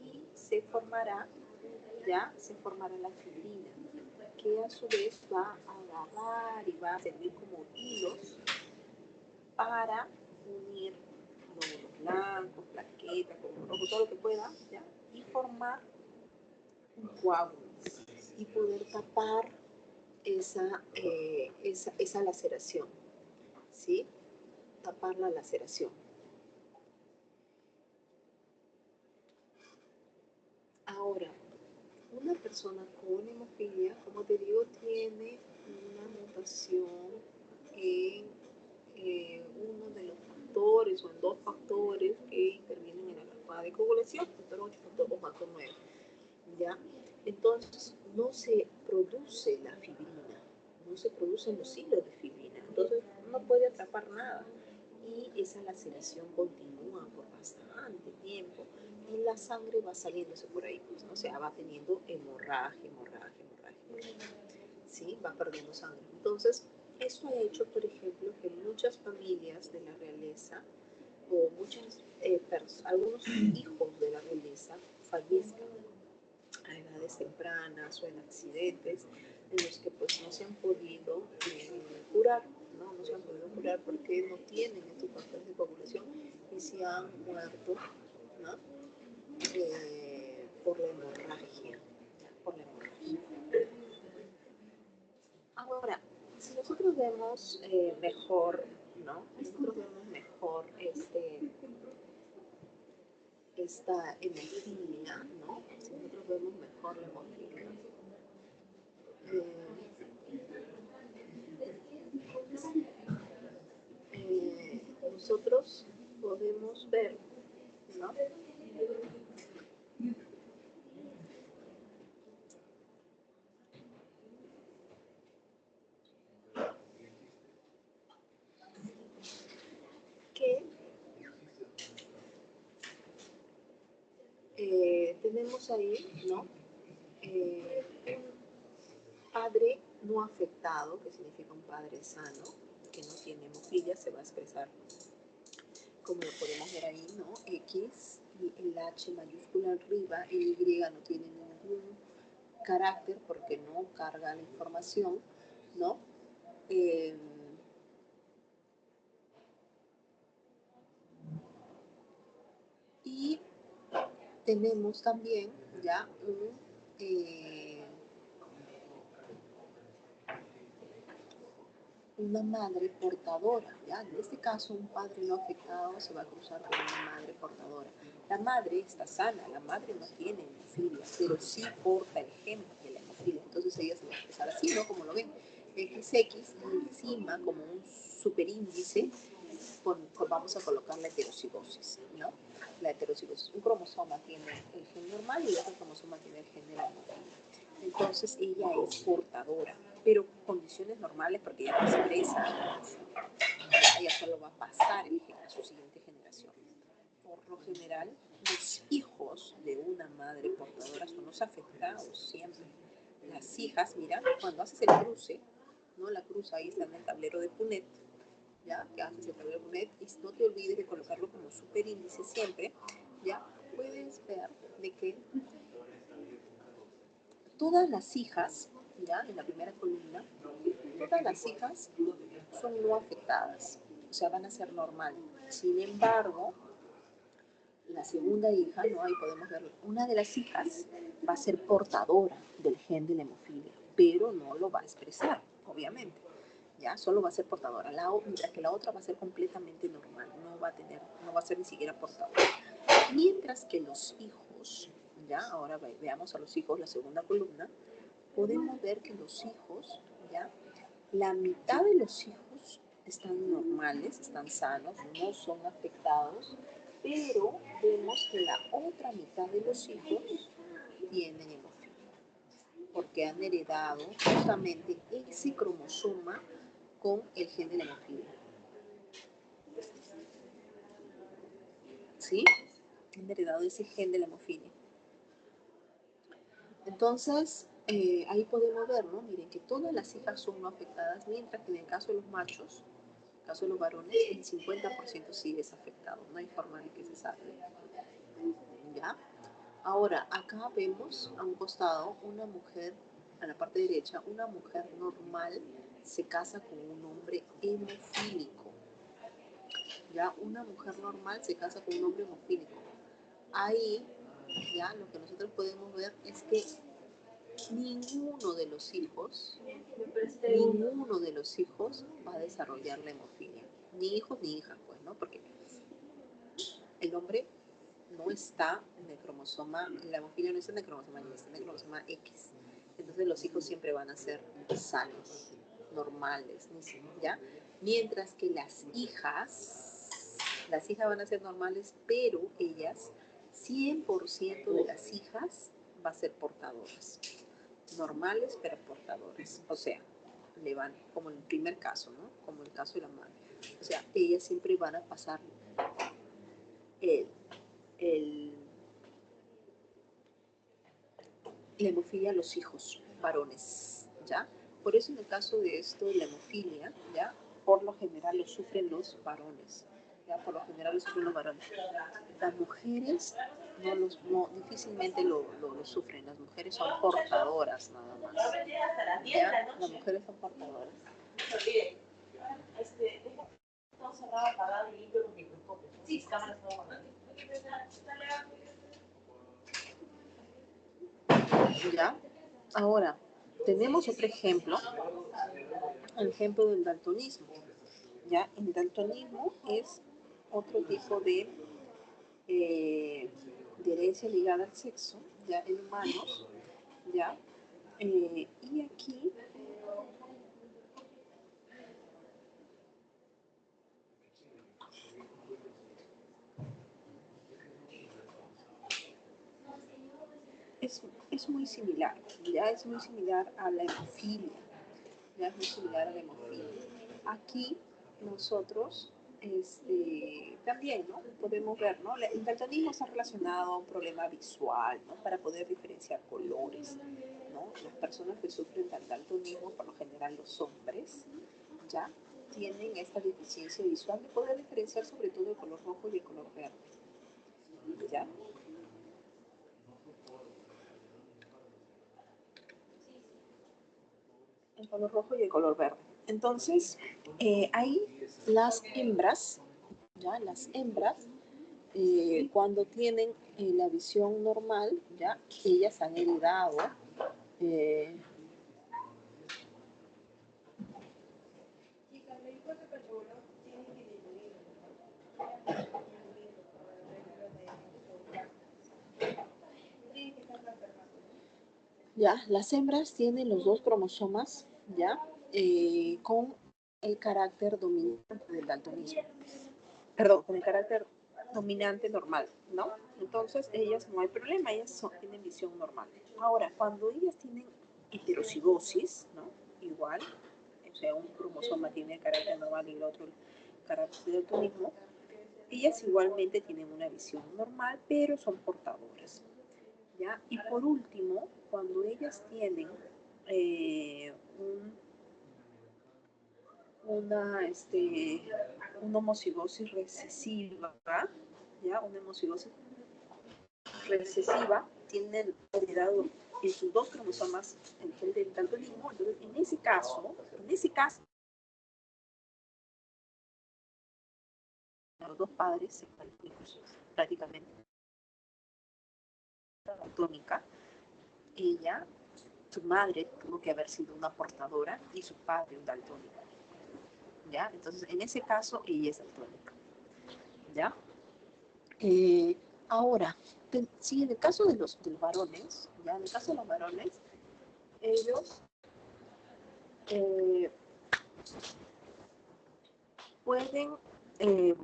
y se formará, ya se formará la fibrina, que a su vez va a agarrar y va a servir como hilos para unir glóbulos blancos, plaquetas, glóbulos rojos, todo lo que pueda, ¿ya? Y formar un coágulo y poder tapar esa laceración, ¿sí? Tapar la laceración. Ahora, una persona con hemofilia, como te digo, tiene una mutación en uno de los factores o en dos factores que intervienen en la cascada de coagulación, factor 8 o factor 9. ¿Ya? Entonces, no se produce la fibrina, no se producen los hilos de fibrina, entonces no puede atrapar nada y esa laceración continúa por bastante tiempo y la sangre va saliéndose por ahí, pues, ¿no? O sea, va teniendo hemorragia, ¿sí? Va perdiendo sangre. Entonces, eso ha hecho, por ejemplo, que muchas familias de la realeza o algunos hijos de la realeza fallezcan a edades tempranas o en accidentes en los que pues no se han podido curar, ¿no? No se han podido curar porque no tienen estos factores de coagulación y se han muerto, ¿no? Por la hemorragia, por la hemorragia. Ahora, si nosotros vemos mejor, ¿no? Nosotros vemos mejor esta hemofilia, ¿no? Si nosotros vemos mejor la hemofilia, nosotros podemos ver, ¿no? Que tenemos ahí, ¿no? Un padre no afectado, que significa un padre sano, que no tiene hemofilia, se va a expresar como lo podemos ver ahí, ¿no? X y el H mayúscula arriba, el Y no tiene ningún carácter porque no carga la información, ¿no? Y tenemos también ya una madre portadora, ¿ya? En este caso, un padre no afectado se va a cruzar con una madre portadora. La madre está sana, la madre no tiene hemofilia, pero sí porta el gen de la hemofilia. Entonces ella se va a expresar así, ¿no? Como lo ven, XX y encima como un superíndice vamos a colocar la heterocigosis, ¿no? La heterocigosis. Un cromosoma tiene el gen normal y otro cromosoma tiene el gen de la hemofilia. Entonces ella es portadora, pero condiciones normales porque ella no expresa, ella solo va a pasar el gen a su siguiente generación. Por lo general, los hijos de una madre portadora son los afectados siempre. Las hijas, mira, cuando haces el cruce, ¿no? La cruz ahí está en el tablero de Punnett, ¿ya? Que haces el tablero de Punnett y no te olvides de colocarlo como superíndice siempre, ¿ya? Puedes ver de que todas las hijas, ¿ya? En la primera columna, todas las hijas son no afectadas, o sea, van a ser normal. Sin embargo, la segunda hija, ¿no? Ahí podemos ver, una de las hijas va a ser portadora del gen de la hemofilia, pero no lo va a expresar, obviamente. ¿Ya? Solo va a ser portadora, mientras que la otra va a ser completamente normal, no va a ser ni siquiera portadora. Mientras que los hijos, ¿ya? Ahora veamos a los hijos, la segunda columna, podemos ver que los hijos, ¿ya? La mitad de los hijos están normales, están sanos, no son afectados, pero vemos que la otra mitad de los hijos tienen hemofilia, porque han heredado justamente ese cromosoma con el gen de la hemofilia. ¿Sí? Han heredado ese gen de la hemofilia. Entonces, ahí podemos ver, ¿no? Miren que todas las hijas son no afectadas, mientras que en el caso de los machos, en el caso de los varones, el 50% sí es afectado. No hay forma de que se salve. ¿Ya? Ahora, acá vemos a un costado una mujer, a la parte derecha, una mujer normal se casa con un hombre hemofílico. Ya, una mujer normal se casa con un hombre hemofílico. Ahí, ya, lo que nosotros podemos ver es que ninguno de los hijos, ninguno de los hijos va a desarrollar la hemofilia. Ni hijos ni hijas, pues, ¿no? Porque el hombre no está en el cromosoma, la hemofilia no está en el cromosoma Y, está en el cromosoma X. Entonces los hijos siempre van a ser sanos, normales, ¿ya? Mientras que las hijas van a ser normales, pero ellas, 100% de las hijas va a ser portadoras. Normales, pero portadoras. O sea, le van, como en el primer caso, ¿no? Como el caso de la madre. O sea, ellas siempre van a pasar el, el la hemofilia a los hijos varones, ¿ya? Por eso en el caso de esto, la hemofilia, ¿ya? Por lo general lo sufren los varones, ¿ya? Por lo general lo sufren los varones. Las mujeres difícilmente lo sufren, las mujeres son portadoras nada más, ¿ya? Las mujeres son portadoras. Todo cerrado, apagado y limpio con microscopio. Sí, cámaras todo guardado. ¿Ya? Ahora, tenemos otro ejemplo, el ejemplo del daltonismo. ¿Ya? El daltonismo es otro tipo de herencia ligada al sexo, ya en humanos, ¿ya? Y aquí es muy similar, ya es muy similar a la hemofilia, ya es muy similar a la hemofilia. Aquí nosotros también, ¿no? Podemos ver, ¿no? El daltonismo está relacionado a un problema visual, ¿no? Para poder diferenciar colores, ¿no? Las personas que sufren del daltonismo, por lo general los hombres, ¿ya? Tienen esta deficiencia visual de poder diferenciar sobre todo el color rojo y el color verde, ¿ya? El color rojo y el color verde. Entonces, ahí las hembras, ¿ya? Las hembras, cuando tienen la visión normal, ¿ya? Ellas han heredado eh, ya, las hembras tienen los dos cromosomas, ¿ya? Con el carácter dominante del daltonismo. Perdón, con el carácter dominante normal, ¿no? Entonces, ellas no hay problema, tienen visión normal. Ahora, cuando ellas tienen heterocigosis, ¿no? Igual, o sea, un cromosoma tiene el carácter normal y el otro el carácter del daltonismo, ellas igualmente tienen una visión normal, pero son portadoras, ¿ya? Y por último, cuando ellas tienen un una homocigosis recesiva, ¿ya? Una homocigosis recesiva, tienen heredado en sus dos cromosomas el gen del daltonismo. Entonces, en ese caso, los dos padres se daltónicos, prácticamente daltónica. Ella, su madre tuvo que haber sido una portadora y su padre un daltónico, ¿ya? Entonces, en ese caso, ella es daltónica, ¿ya? Ahora, sí, en el caso de los varones, ya en el caso de los varones, ellos eh, pueden eh,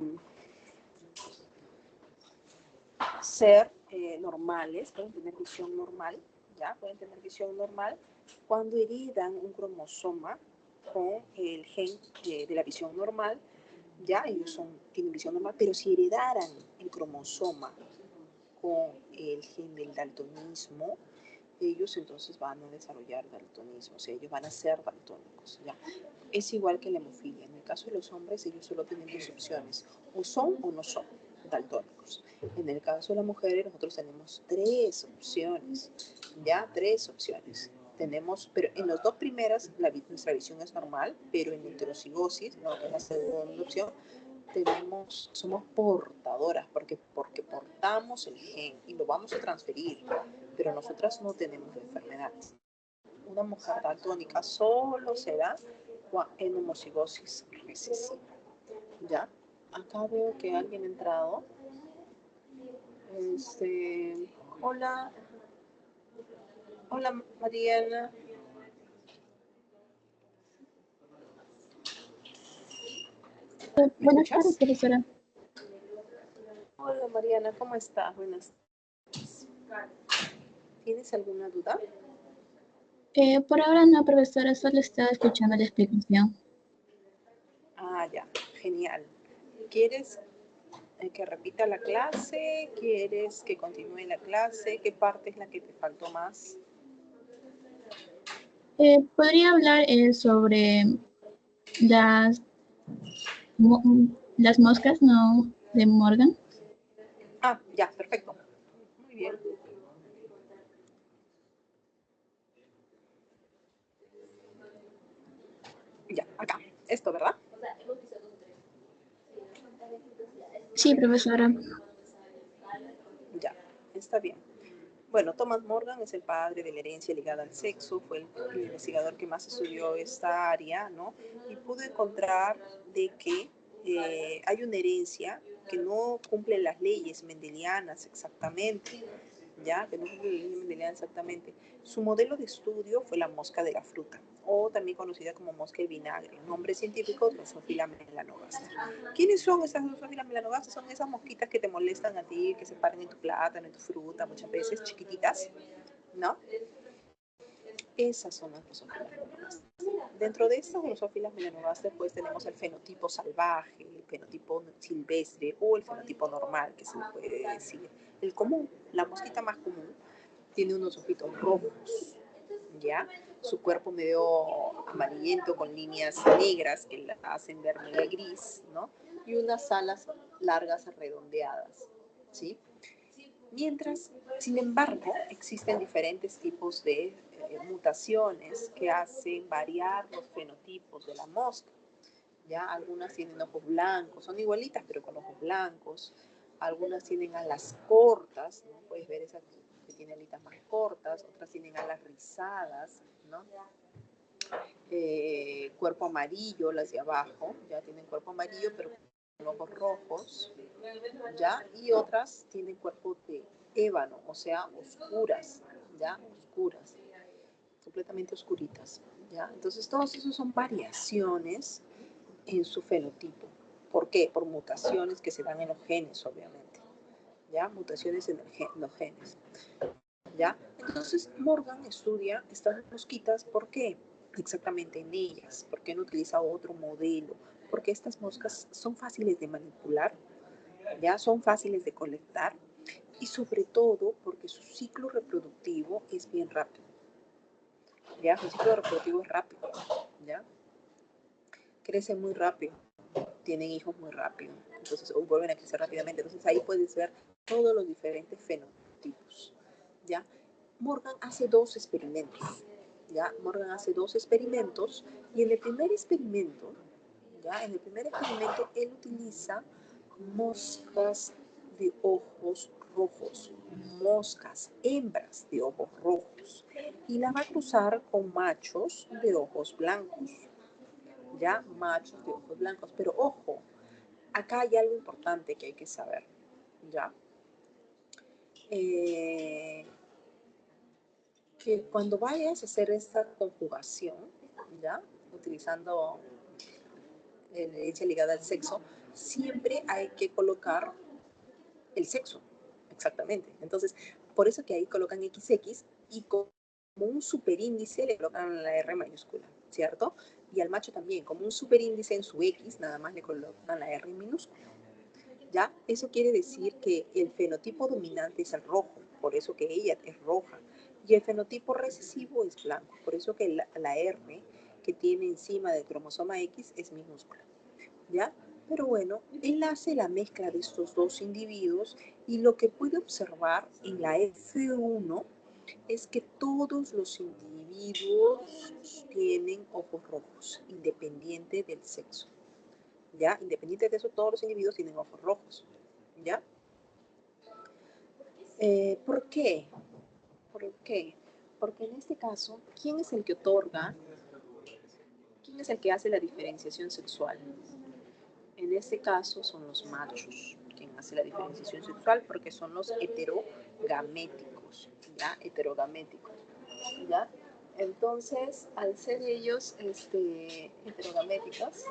ser normales, pueden tener visión normal, ya pueden tener visión normal cuando heredan un cromosoma con el gen de la visión normal, ya ellos tienen visión normal, pero si heredaran el cromosoma con el gen del daltonismo, ellos entonces van a desarrollar daltonismo, o sea, ellos van a ser daltónicos, ¿ya? Es igual que la hemofilia. En el caso de los hombres, ellos solo tienen dos opciones, o son o no son, daltónicos. En el caso de las mujeres, nosotros tenemos 3 opciones, ya 3 opciones. Tenemos, pero en las 2 primeras nuestra visión es normal, pero en heterocigosis, ¿no? En la segunda opción, somos portadoras, porque portamos el gen y lo vamos a transferir, pero nosotras no tenemos la enfermedad. Una mujer daltónica solo será en homocigosis recesiva. ¿Ya? Acá veo que alguien ha entrado. Hola, hola Mariana. Buenas tardes, profesora. Hola Mariana, ¿cómo estás? Buenas tardes. ¿Tienes alguna duda? Por ahora no, profesora, solo estaba escuchando la explicación. Ah, ya, genial. ¿Quieres que repita la clase? ¿Quieres que continúe la clase? ¿Qué parte es la que te faltó más? ¿Podría hablar sobre las, las moscas no de Morgan? Ah, ya, perfecto. Muy bien. Ya, acá. Esto, ¿verdad? Sí, profesora. Ya, está bien. Bueno, Thomas Morgan es el padre de la herencia ligada al sexo, fue el investigador que más estudió esta área, ¿no? Y pudo encontrar de que hay una herencia que no cumple las leyes mendelianas exactamente, ¿ya? Que no cumple las leyes mendelianas exactamente. Su modelo de estudio fue la mosca de la fruta, o también conocida como mosca de vinagre, nombre científico Drosophila melanogaster. ¿Quiénes son esas Drosophila melanogaster? Son esas mosquitas que te molestan a ti, que se paran en tu plátano, en tu fruta, muchas veces chiquititas, ¿no? Esas son las Drosophila melanogaster. Dentro de estas Drosophila melanogaster, pues tenemos el fenotipo salvaje, el fenotipo silvestre o el fenotipo normal, que se le puede decir. El común, la mosquita más común, tiene unos ojitos rojos, ¿ya? Su cuerpo medio amarillento con líneas negras que la hacen ver medio gris, ¿no? Y unas alas largas redondeadas, ¿sí? Mientras, sin embargo, existen diferentes tipos de mutaciones que hacen variar los fenotipos de la mosca. ¿Ya? Algunas tienen ojos blancos, son igualitas pero con ojos blancos. Algunas tienen alas cortas, ¿no? Puedes ver esa que tiene alitas más cortas, otras tienen alas rizadas, ¿no? Cuerpo amarillo, las de abajo, ya tienen cuerpo amarillo pero con ojos rojos, ¿ya? Y otras tienen cuerpo de ébano, o sea, oscuras, ¿ya? Oscuras, completamente oscuritas, ¿ya? Entonces, todos esos son variaciones en su fenotipo. ¿Por qué? Por mutaciones que se dan en los genes, obviamente, ¿ya? Mutaciones en los genes, ¿ya? Entonces, Morgan estudia estas mosquitas, ¿por qué? Exactamente en ellas, ¿por qué no utiliza otro modelo? Porque estas moscas son fáciles de manipular, ¿ya? Son fáciles de colectar y sobre todo porque su ciclo reproductivo es bien rápido, ¿ya? Su ciclo reproductivo es rápido, ¿ya? Crecen muy rápido, tienen hijos muy rápido, entonces vuelven a crecer rápidamente. Entonces ahí puedes ver todos los diferentes fenotipos, ¿ya? Morgan hace 2 experimentos, ¿ya? Morgan hace 2 experimentos y en el primer experimento, ¿ya? En el primer experimento él utiliza moscas de ojos rojos, moscas hembras de ojos rojos y la va a cruzar con machos de ojos blancos, ¿ya? Machos de ojos blancos, pero ojo, acá hay algo importante que hay que saber, ¿ya? Que cuando vayas a hacer esta conjugación, ¿ya? Utilizando la herencia ligada al sexo, siempre hay que colocar el sexo, exactamente. Entonces, por eso que ahí colocan XX y como un superíndice le colocan la R mayúscula, ¿cierto? Y al macho también, como un superíndice en su X, nada más le colocan la R minúscula. ¿Ya? Eso quiere decir que el fenotipo dominante es el rojo, por eso que ella es roja. Y el fenotipo recesivo es blanco, por eso que la R que tiene encima del cromosoma X es minúscula. ¿Ya? Pero bueno, él hace la mezcla de estos dos individuos y lo que puede observar en la F1 es que todos los individuos tienen ojos rojos, independiente del sexo. ¿Ya? Independiente de eso, todos los individuos tienen ojos rojos. ¿Ya? ¿Por qué? ¿Por qué? Porque en este caso, ¿quién es el que otorga? ¿Quién es el que hace la diferenciación sexual? En este caso son los machos quien hace la diferenciación sexual porque son los heterogaméticos, ¿ya? Heterogaméticos, ¿ya? Entonces, al ser ellos heterogaméticos,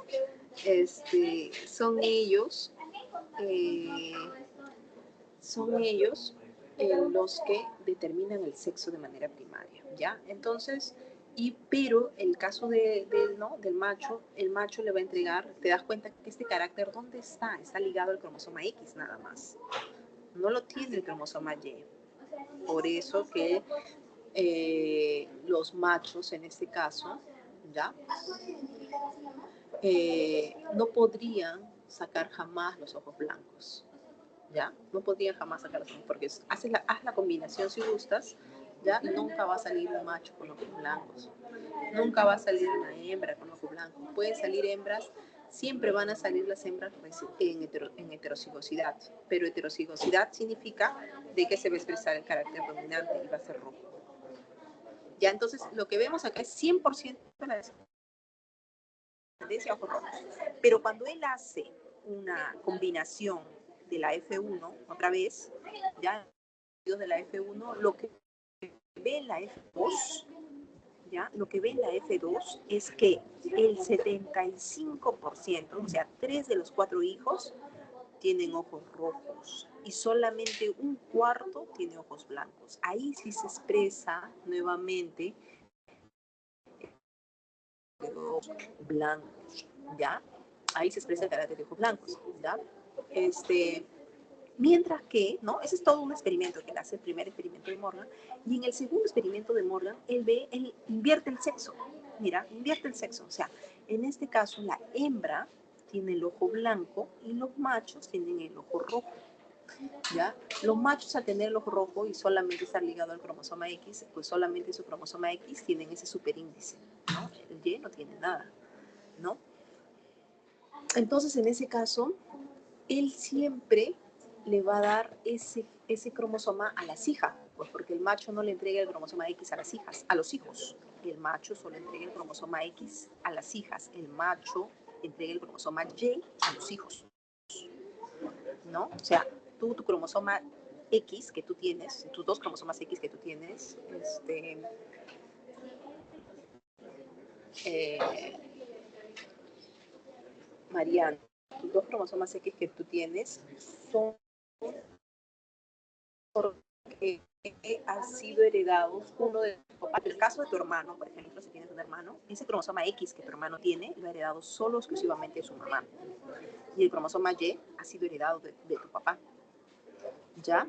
son ellos, eh, son ellos los que determinan el sexo de manera primaria, ¿ya? Entonces, pero el caso ¿no? del macho, el macho le va a entregar, te das cuenta que este carácter, ¿dónde está? Está ligado al cromosoma X nada más. No lo tiene el cromosoma Y. Por eso que los machos, en este caso, ¿ya? No podrían sacar jamás los ojos blancos. ¿Ya? No podrían jamás sacar los ojos, porque haz la combinación si gustas, ¿ya? Y nunca va a salir un macho con ojos blancos. Nunca va a salir una hembra con ojos blancos. Pueden salir hembras, siempre van a salir las hembras en heterocigosidad, pero heterocigosidad significa de que se va a expresar el carácter dominante y va a ser rojo. Ya, entonces lo que vemos acá es 100% de la descendencia ojos rojos. Pero cuando él hace una combinación de la F1, otra vez, ya de la F1, lo que ve en la F2, ¿ya? Lo que ve en la F2 es que el 75%, o sea, 3 de los 4 hijos tienen ojos rojos y solamente un cuarto tiene ojos blancos. Ahí sí se expresa nuevamente ojos blancos, ¿ya? Ahí se expresa el carácter de ojos blancos, ¿ya? Mientras que, ¿no? Ese es todo un experimento que él hace, el primer experimento de Morgan, y en el segundo experimento de Morgan, él invierte el sexo. Mira, invierte el sexo. O sea, en este caso, la hembra tiene el ojo blanco y los machos tienen el ojo rojo. ¿Ya? Los machos, al tener el ojo rojo y solamente estar ligado al cromosoma X, pues solamente su cromosoma X tienen ese superíndice, ¿no? El Y no tiene nada, ¿no? Entonces, en ese caso, él siempre le va a dar ese cromosoma a las hijas, pues porque el macho no le entrega el cromosoma X a las hijas, a los hijos. El macho solo entrega el cromosoma X a las hijas. El macho entrega el cromosoma Y a los hijos, ¿no? O sea, tu cromosoma X que tú tienes, tus dos cromosomas X que tú tienes, Mariana, tus dos cromosomas X que tú tienes son porque han sido heredados uno de tu papá. En el caso de tu hermano, por ejemplo, si tienes un hermano, ese cromosoma X que tu hermano tiene lo ha heredado solo exclusivamente de su mamá. Y el cromosoma Y ha sido heredado de tu papá. ¿Ya?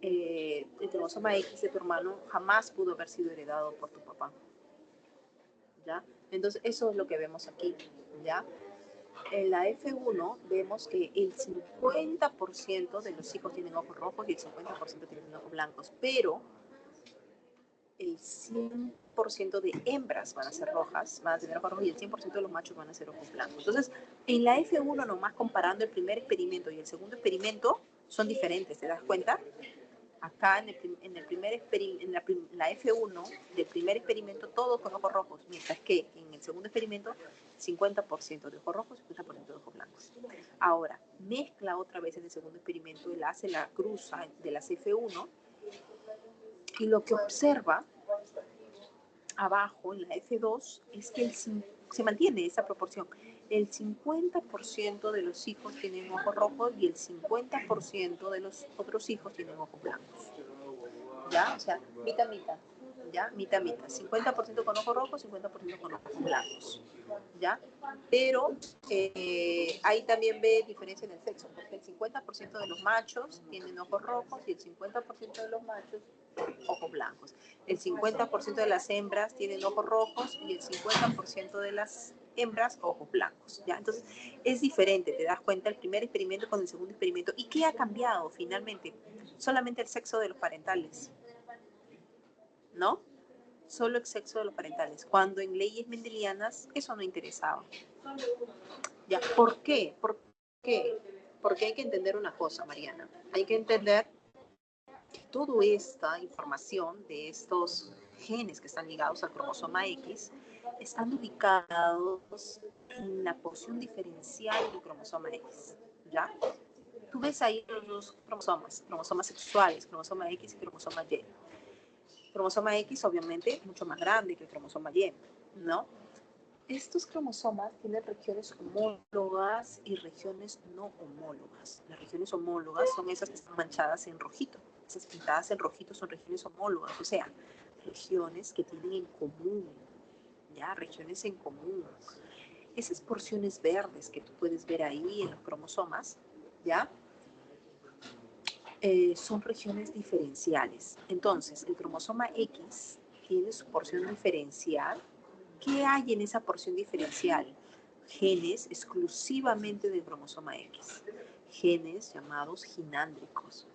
El cromosoma X de tu hermano jamás pudo haber sido heredado por tu papá. ¿Ya? Entonces, eso es lo que vemos aquí. ¿Ya? En la F1 vemos que el 50% de los hijos tienen ojos rojos y el 50% tienen ojos blancos, pero el 100% de hembras van a ser rojas, van a tener ojos rojos y el 100% de los machos van a ser ojos blancos. Entonces, en la F1 nomás comparando el primer experimento y el segundo experimento son diferentes, ¿te das cuenta? Acá en la F1 del primer experimento todos con ojos rojos, mientras que en el segundo experimento 50% de ojos rojos y 50% de ojos blancos. Ahora, mezcla otra vez en el segundo experimento, él hace la cruza de las F1 y lo que observa abajo en la F2 es que se mantiene esa proporción. El 50% de los hijos tienen ojos rojos y el 50% de los otros hijos tienen ojos blancos. ¿Ya? O sea, mitad, mitad. ¿Ya? Mitad, mitad. 50% con ojos rojos, 50% con ojos blancos. ¿Ya? Pero ahí también ve diferencia en el sexo, porque el 50% de los machos tienen ojos rojos y el 50% de los machos ojos blancos. El 50% de las hembras tienen ojos rojos y el 50% de las hembras, ojos blancos, ¿ya? Entonces, es diferente, te das cuenta el primer experimento con el segundo experimento. ¿Y qué ha cambiado finalmente? Solamente el sexo de los parentales, ¿no? Solo el sexo de los parentales, cuando en leyes mendelianas eso no interesaba. ¿Ya? ¿Por qué? ¿Por qué? Porque hay que entender una cosa, Mariana. Hay que entender que toda esta información de estos genes que están ligados al cromosoma X están ubicados en la porción diferencial del cromosoma X. ¿Ya? Tú ves ahí los dos cromosomas sexuales, cromosoma X y cromosoma Y. El cromosoma X obviamente es mucho más grande que el cromosoma Y, ¿no? Estos cromosomas tienen regiones homólogas y regiones no homólogas. Las regiones homólogas son esas que están manchadas en rojito. Esas pintadas en rojito son regiones homólogas, o sea, regiones que tienen en común, ¿ya? Regiones en común. Esas porciones verdes que tú puedes ver ahí en los cromosomas, ¿ya? Son regiones diferenciales. Entonces, el cromosoma X tiene su porción diferencial. ¿Qué hay en esa porción diferencial? Genes exclusivamente del cromosoma X, genes llamados ginándricos.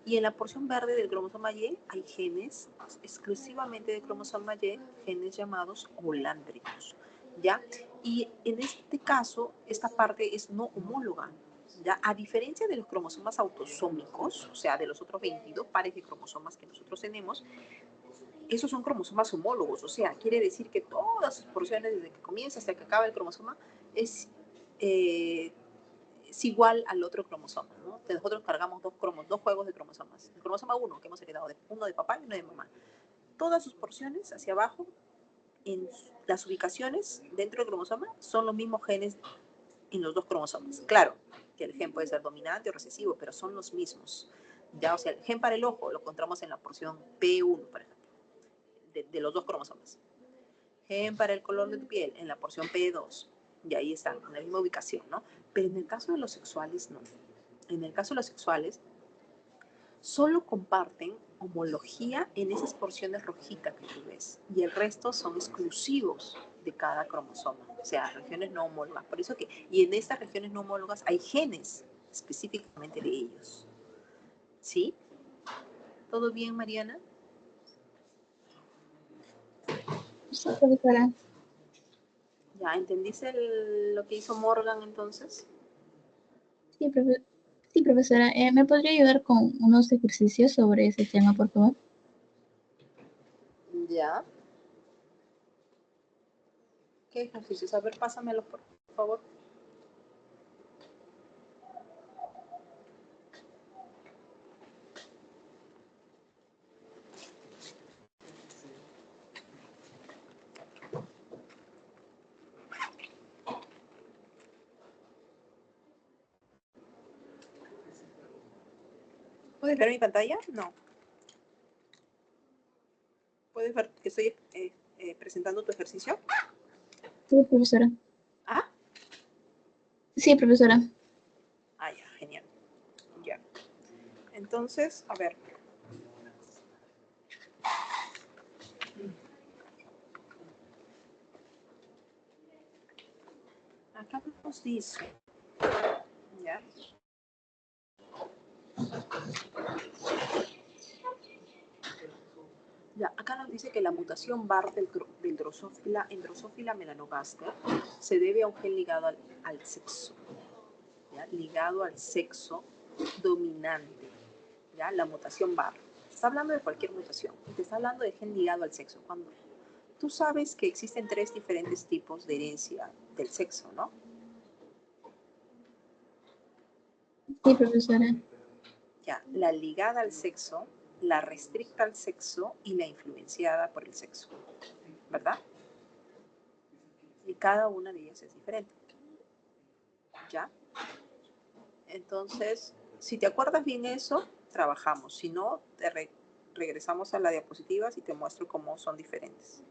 Y en la porción verde del cromosoma Y hay genes exclusivamente del cromosoma Y, genes llamados holándricos, ¿ya? Y en este caso, esta parte es no homóloga, ¿ya? A diferencia de los cromosomas autosómicos, o sea, de los otros 22 pares de cromosomas que nosotros tenemos, esos son cromosomas homólogos, o sea, quiere decir que todas sus porciones, desde que comienza hasta que acaba el cromosoma, es, eh, es igual al otro cromosoma, ¿no? Nosotros cargamos dos juegos de cromosomas. El cromosoma 1, que hemos heredado, uno de papá y uno de mamá. Todas sus porciones hacia abajo, en las ubicaciones dentro del cromosoma, son los mismos genes en los dos cromosomas. Claro, que el gen puede ser dominante o recesivo, pero son los mismos. Ya, o sea, el gen para el ojo lo encontramos en la porción P1, por ejemplo, de los dos cromosomas. Gen para el color de tu piel en la porción P2. Y ahí están, en la misma ubicación, ¿no? Pero en el caso de los sexuales, no. En el caso de los sexuales, solo comparten homología en esas porciones rojitas que tú ves. Y el resto son exclusivos de cada cromosoma. O sea, regiones no homólogas. Por eso que, y en estas regiones no homólogas hay genes específicamente de ellos. ¿Sí? ¿Todo bien, Mariana? Sí, profesora. ¿Ya entendiste lo que hizo Morgan entonces? Sí, sí, profesora. ¿Me podría ayudar con unos ejercicios sobre ese tema, por favor? Ya. ¿Qué ejercicios? A ver, pásamelos, por favor. ¿Puedes ver mi pantalla? No. ¿Puedes ver que estoy presentando tu ejercicio? Sí, profesora. Ah, Sí, profesora. ya, genial. Ya. Entonces, a ver. Acá nos dice, ¿ya? Ya, acá nos dice que la mutación BAR del Drosophila melanogaster se debe a un gen ligado al sexo, ¿ya? Ligado al sexo dominante, ¿ya? La mutación BAR. Está hablando de cualquier mutación, te está hablando de gen ligado al sexo. Cuando tú sabes que existen 3 diferentes tipos de herencia del sexo, ¿no? Sí, profesora. Ya, la ligada al sexo, la restricta al sexo y la influenciada por el sexo, ¿verdad? Y cada una de ellas es diferente. ¿Ya? Entonces, si te acuerdas bien eso, trabajamos. Si no, regresamos a la diapositiva y te muestro cómo son diferentes.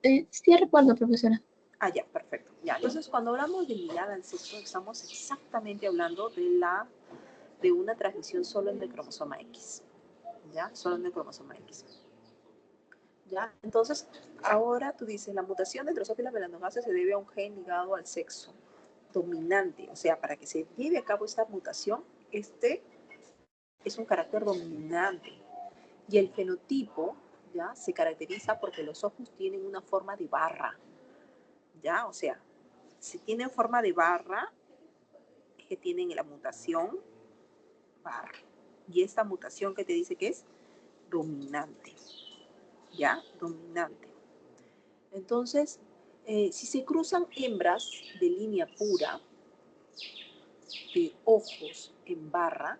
Sí, recuerdo, profesora. Ah, ya, perfecto. Ya, entonces cuando hablamos de ligada al sexo, estamos exactamente hablando de una transmisión solo en el cromosoma X. ¿Ya? Solo en el cromosoma X. ¿Ya? Entonces, ahora tú dices, la mutación de Drosophila melanogaster se debe a un gen ligado al sexo dominante. O sea, para que se lleve a cabo esta mutación, este es un carácter dominante. Y el fenotipo, ¿ya? Se caracteriza porque los ojos tienen una forma de barra, ¿ya? O sea, si tienen forma de barra, es que tienen la mutación barra. Y esta mutación que te dice que es dominante, ¿ya? Dominante. Entonces, si se cruzan hembras de línea pura, de ojos en barra,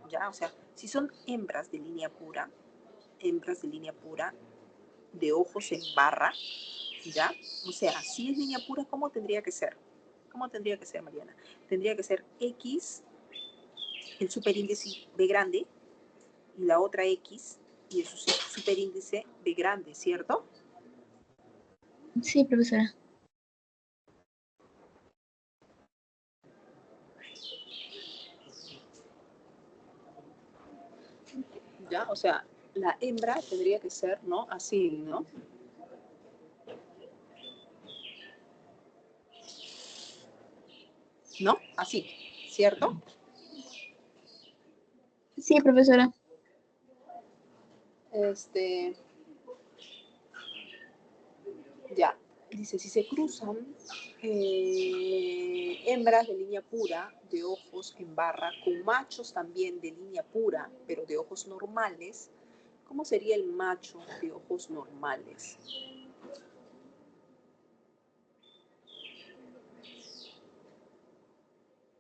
¿ya? O sea, si son hembras de línea pura, de ojos en barra, ¿ya? O sea, si es línea pura, ¿cómo tendría que ser? ¿Cómo tendría que ser, Mariana? Tendría que ser X, el superíndice B grande, y la otra X, y el superíndice B grande, ¿cierto? Sí, profesora. ¿Ya? O sea, la hembra tendría que ser, ¿no? Así, ¿no? ¿No? Así, ¿cierto? Sí, profesora. Ya. Dice, si se cruzan hembras de línea pura, de ojos en barra, con machos también de línea pura, pero de ojos normales, ¿cómo sería el macho de ojos normales?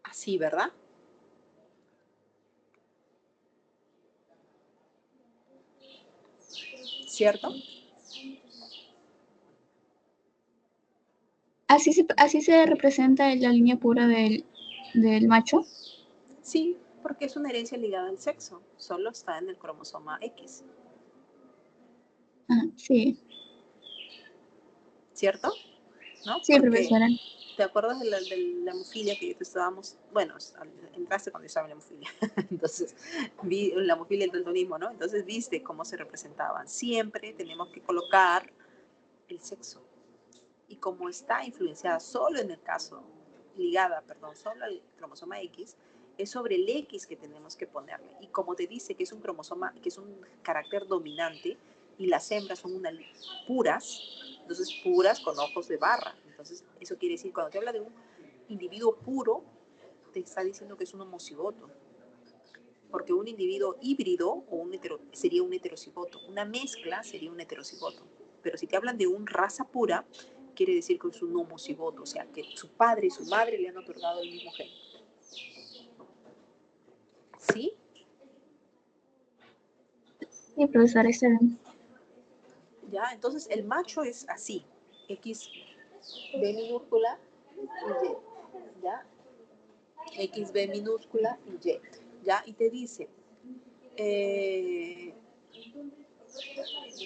Así, ¿verdad? ¿Cierto? Así se representa la línea pura del macho. Sí, porque es una herencia ligada al sexo. Solo está en el cromosoma X. Ah, sí. ¿Cierto? ¿No? Sí, Porque, profesora. ¿te acuerdas de la hemofilia que estábamos? Bueno, entraste cuando estaba en la hemofilia. Entonces, vi la hemofilia y el daltonismo, ¿no? Entonces, viste cómo se representaban. Siempre tenemos que colocar el sexo. Y como está influenciada solo en el caso, ligada, perdón, solo al cromosoma X, es sobre el X que tenemos que ponerle. Y como te dice que es un cromosoma, que es un carácter dominante, y las hembras son unas puras, entonces puras con ojos de barra. Entonces, eso quiere decir, cuando te habla de un individuo puro, te está diciendo que es un homocigoto. Porque un individuo híbrido o sería un heterocigoto. Una mezcla sería un heterocigoto. Pero si te hablan de una raza pura, quiere decir que es un homocigoto, o sea, que su padre y su madre le han otorgado el mismo gen. ¿Sí? Sí, profesora, está bien. ¿Ya? Entonces el macho es así, X, B minúscula y Y, ¿ya? X, B minúscula y Y, ¿ya? Y te dice,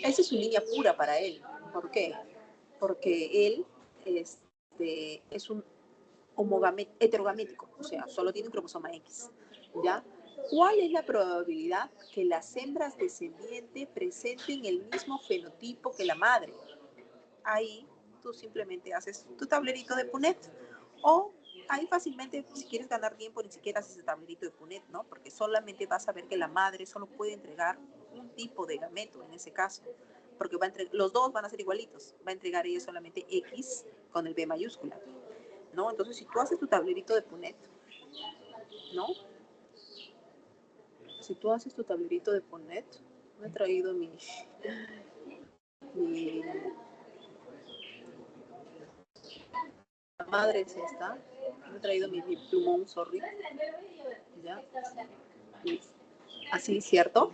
esa es su línea pura para él. ¿Por qué? Porque él es un heterogamético, o sea, solo tiene un cromosoma X, ¿ya? ¿Cuál es la probabilidad que las hembras descendientes presenten el mismo fenotipo que la madre? Ahí tú simplemente haces tu tablerito de Punnett o ahí fácilmente, si quieres ganar tiempo, ni siquiera haces el tablerito de Punnett, ¿no? Porque solamente vas a ver que la madre solo puede entregar un tipo de gameto en ese caso, porque los dos van a ser igualitos, va a entregar ella solamente X con el B mayúscula, ¿no? Entonces, si tú haces tu tablerito de Punnett, ¿no? Si tú haces tu tablerito de Punnett, me he traído mi la madre es esta, me he traído mi plumón, sorry, ¿ya? Y así, ¿cierto?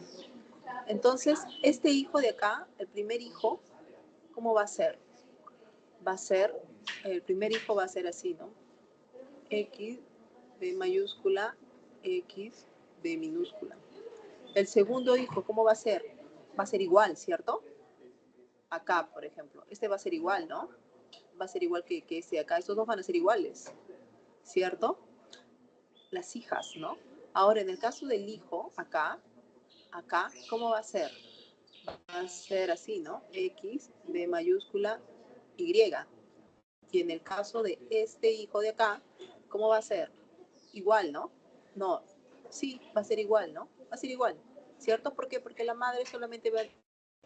Entonces, este hijo de acá, el primer hijo, ¿cómo va a ser? Va a ser, el primer hijo va a ser así, ¿no? X, B mayúscula, X, B minúscula. El segundo hijo, ¿cómo va a ser? Va a ser igual, ¿cierto? Acá, por ejemplo, este va a ser igual, ¿no? Va a ser igual que este de acá. Estos dos van a ser iguales, ¿cierto? Las hijas, ¿no? Ahora, en el caso del hijo, acá, ¿cómo va a ser? va a ser así, ¿no? X, B mayúscula, Y. Y en el caso de este hijo de acá, ¿cómo va a ser? Igual, ¿no? No, sí, va a ser igual, ¿no? Va a ser igual, ¿cierto? ¿Por qué? Porque la madre solamente va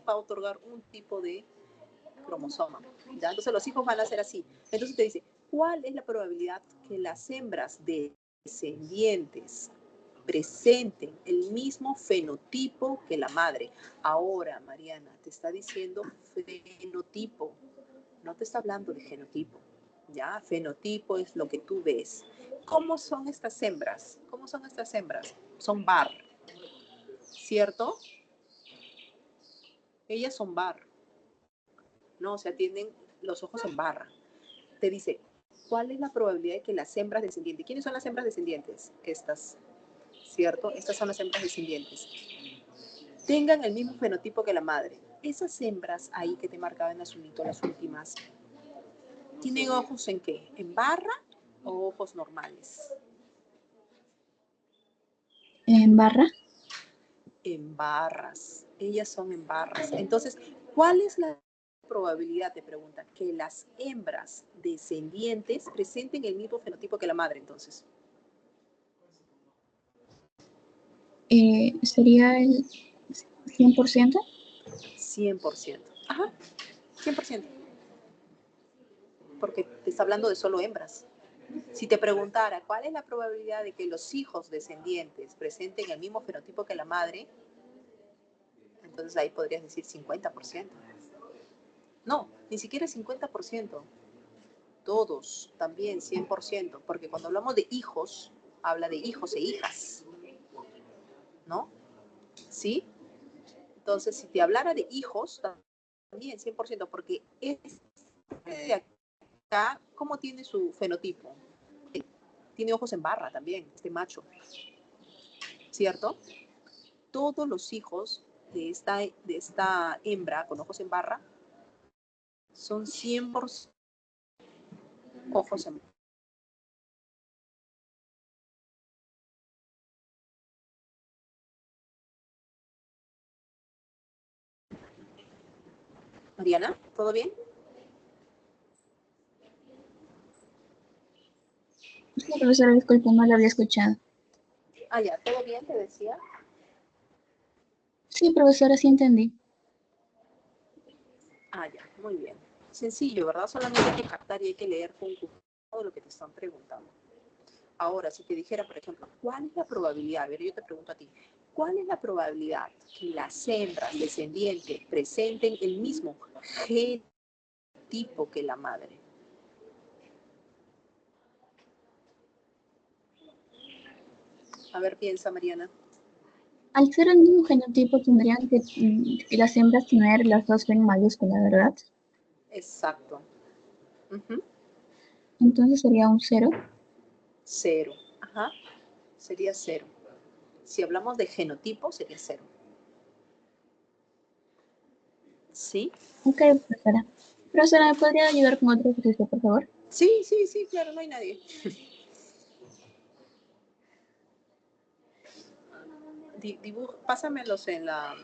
a otorgar un tipo de cromosoma, ¿ya? Entonces los hijos van a ser así. Entonces te dice, ¿cuál es la probabilidad que las hembras descendientes presenten el mismo fenotipo que la madre? Ahora, Mariana, te está diciendo fenotipo, no te está hablando de genotipo, ¿ya? Fenotipo es lo que tú ves. ¿Cómo son estas hembras? ¿Cómo son estas hembras? Son bar, ¿cierto? Ellas son bar, ¿no? O sea, tienen los ojos en barra. Te dice, ¿cuál es la probabilidad de que las hembras descendientes? ¿Quiénes son las hembras descendientes? Estas, ¿cierto? Estas son las hembras descendientes. Tengan el mismo fenotipo que la madre. Esas hembras ahí que te marcaba en azulito, las últimas, ¿tienen ojos en qué? ¿En barra o ojos normales? En barra. En barras. Ellas son en barras. Entonces, ¿cuál es la probabilidad, te pregunta, que las hembras descendientes presenten el mismo fenotipo que la madre, entonces? Sería el 100%. 100%. Ajá, 100%. Porque te está hablando de solo hembras. Si te preguntara cuál es la probabilidad de que los hijos descendientes presenten el mismo fenotipo que la madre, entonces ahí podrías decir 50%. No, ni siquiera 50%. Todos también 100%, porque cuando hablamos de hijos, habla de hijos e hijas, ¿no? ¿Sí? Entonces, si te hablara de hijos, también 100%, porque este de acá, ¿cómo tiene su fenotipo? Tiene ojos en barra también, este macho, ¿cierto? Todos los hijos de esta hembra con ojos en barra son 100% ojos en barra. Mariana, ¿todo bien? Sí, profesora, disculpe, no la había escuchado. Ah, ya, ¿todo bien? Te decía. Sí, profesora, sí entendí. Ah, ya, muy bien. Sencillo, ¿verdad? Solamente hay que captar y hay que leer con cuidado lo que te están preguntando. Ahora, si te dijera, por ejemplo, ¿cuál es la probabilidad? A ver, yo te pregunto a ti, ¿cuál es la probabilidad que las hembras descendientes presenten el mismo genotipo que la madre? A ver, piensa, Mariana. Al ser el mismo genotipo, tendrían que las hembras tener las dos en mayúscula, ¿verdad? Exacto. Ujú. Entonces sería un 0. Cero. Ajá. Sería cero. Si hablamos de genotipo, sería cero. ¿Sí? Ok, profesora. Profesora, ¿me podría ayudar con otro ejercicio, por favor? Sí, sí, sí, claro, no hay nadie. Pásamelos en la...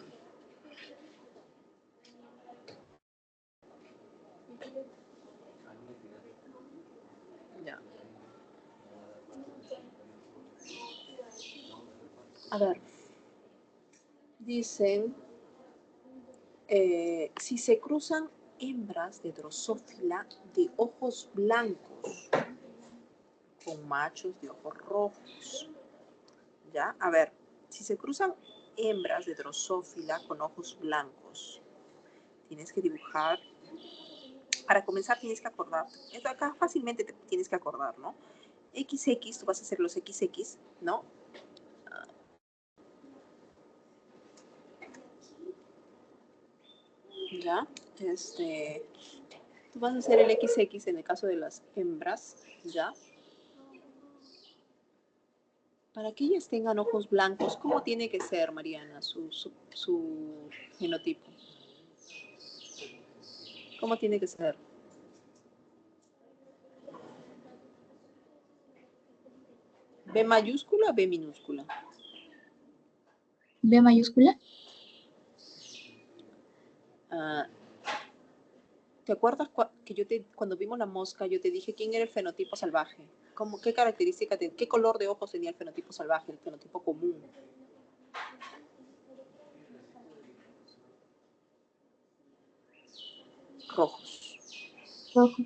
Ya. A ver. Dicen, si se cruzan hembras de drosófila de ojos blancos con machos de ojos rojos, ¿ya? A ver, si se cruzan hembras de drosófila con ojos blancos, tienes que dibujar, para comenzar tienes que acordar, esto acá fácilmente te tienes que acordar, ¿no? XX, tú vas a hacer los XX, ¿no? ¿Ya? Tú vas a hacer el XX en el caso de las hembras, ¿ya? Para que ellas tengan ojos blancos, ¿cómo tiene que ser, Mariana, su genotipo? ¿Cómo tiene que ser? ¿B mayúscula o B minúscula? B mayúscula. ¿Te acuerdas que cuando vimos la mosca, yo te dije quién era el fenotipo salvaje? ¿Qué característica, qué color de ojos tenía el fenotipo salvaje, el fenotipo común? Rojos. Rojo.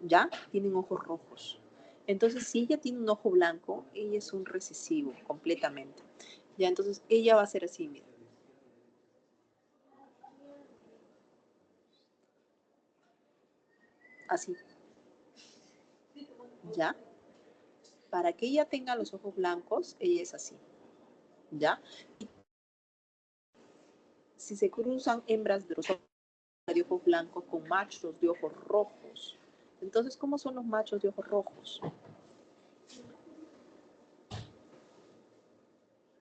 ¿Ya? Tienen ojos rojos. Entonces, si ella tiene un ojo blanco, ella es un recesivo, completamente. Ya, entonces, ella va a ser así, mira. Así. ¿Ya? Para que ella tenga los ojos blancos, ella es así. ¿Ya? Si se cruzan hembras de ojos blancos con machos de ojos rojos, entonces, ¿cómo son los machos de ojos rojos?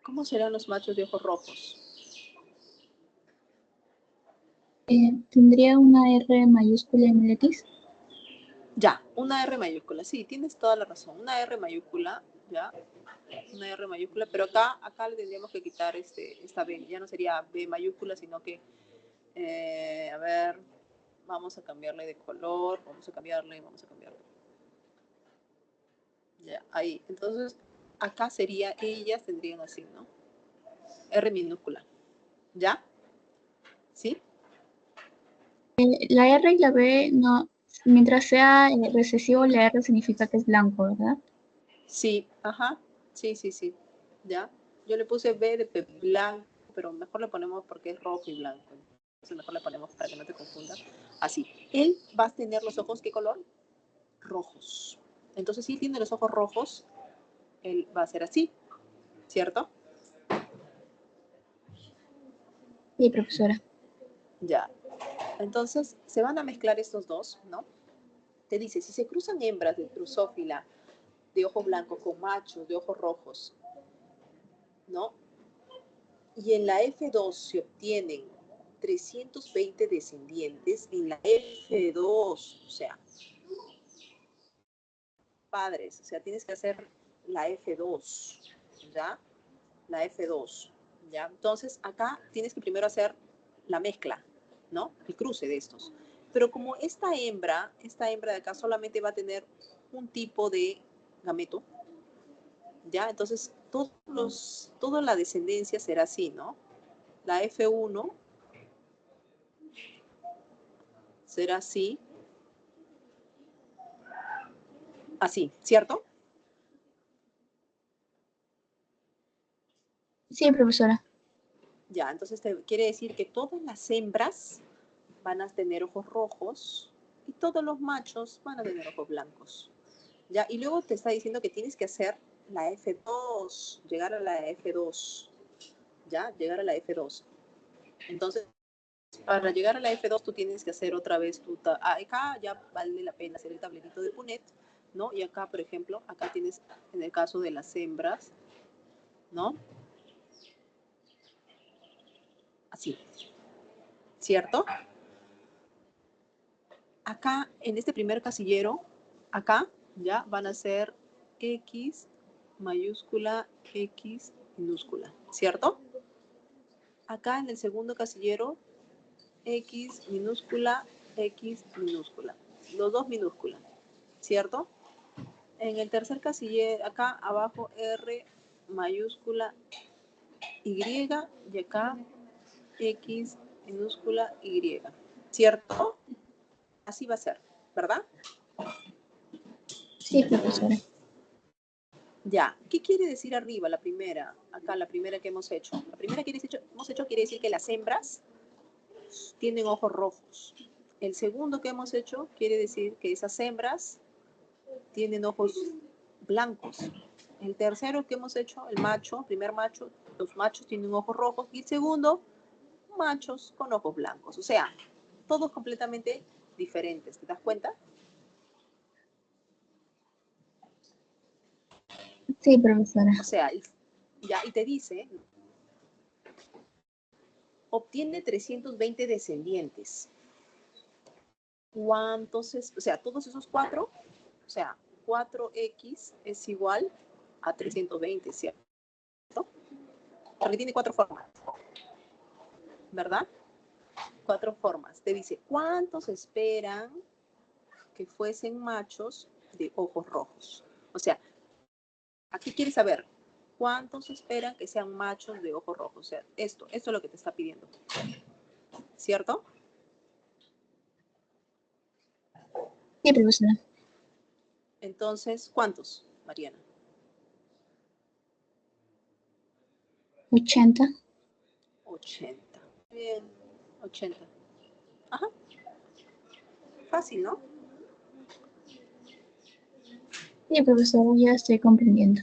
¿Cómo serán los machos de ojos rojos? ¿Tendría una R mayúscula en el X? Ya, una R mayúscula, sí, tienes toda la razón. Una R mayúscula, ya, una R mayúscula, pero acá le tendríamos que quitar esta B, ya no sería B mayúscula, sino que, a ver, vamos a cambiarle de color, vamos a cambiarle. Ya, ahí. Entonces, acá sería, ellas tendrían así, ¿no? R minúscula. ¿Ya? ¿Sí? La R y la B, no, mientras sea recesivo, la R significa que es blanco, ¿verdad? Sí, ajá. Sí. ¿Ya? Yo le puse B de blanco, pero mejor le ponemos porque es rojo y blanco. Entonces mejor le ponemos para que no te confunda. Así. Él va a tener los ojos, ¿qué color? Rojos. Entonces, si tiene los ojos rojos, él va a ser así, ¿cierto? Sí, profesora. Ya. Entonces, se van a mezclar estos dos, ¿no? Te dice, si se cruzan hembras de Drosophila de ojo blanco con machos de ojos rojos, ¿no? Y en la F2 se obtienen 320 descendientes, en la F2, o sea, padres, o sea, tienes que hacer la F2, ¿ya? La F2, ¿ya? Entonces, acá tienes que primero hacer la mezcla, ¿no? El cruce de estos. Pero como esta hembra de acá solamente va a tener un tipo de gameto, ¿ya? Entonces, toda la descendencia será así, ¿no? La F1 será así, ¿cierto? Sí, profesora. Ya, entonces quiere decir que todas las hembras van a tener ojos rojos y todos los machos van a tener ojos blancos. Ya, y luego te está diciendo que tienes que hacer la F2, llegar a la F2, ¿ya? Llegar a la F2. Entonces, para llegar a la F2 tú tienes que hacer otra vez acá ya vale la pena hacer el tablerito de Punnett, ¿no? Y acá, por ejemplo, acá tienes, en el caso de las hembras, ¿no? Así, ¿cierto? Acá, en este primer casillero, acá ya van a ser X mayúscula, X minúscula, ¿cierto? Acá en el segundo casillero, X minúscula, X minúscula. Los dos minúsculas, ¿cierto? En el tercer casillero, acá abajo, R mayúscula, Y, y acá X minúscula, Y, ¿cierto? Así va a ser, ¿verdad? Sí, profesora. Ya, ¿qué quiere decir arriba, la primera? Acá, la primera que hemos hecho. La primera que hemos hecho quiere decir que las hembras tienen ojos rojos. El segundo que hemos hecho quiere decir que esas hembras tienen ojos blancos. El tercero que hemos hecho, el macho, primer macho, los machos tienen ojos rojos. Y el segundo, machos con ojos blancos. O sea, todos completamente diferentes. ¿Te das cuenta? Sí, profesora. O sea, ya, y te dice, obtiene 320 descendientes. ¿Cuántos es? O sea, todos esos cuatro, o sea, 4x es igual a 320, ¿cierto? Porque tiene cuatro formas, ¿verdad? 4 formas. Te dice, ¿cuántos esperan que fuesen machos de ojos rojos? O sea, aquí quieres saber, ¿cuántos esperan que sean machos de ojos rojos? O sea, esto es lo que te está pidiendo. ¿Cierto? Sí, profesora. Entonces, ¿cuántos, Mariana? 80. 80. Bien, 80. Ajá. Fácil, ¿no? Sí, profesora, ya estoy comprendiendo.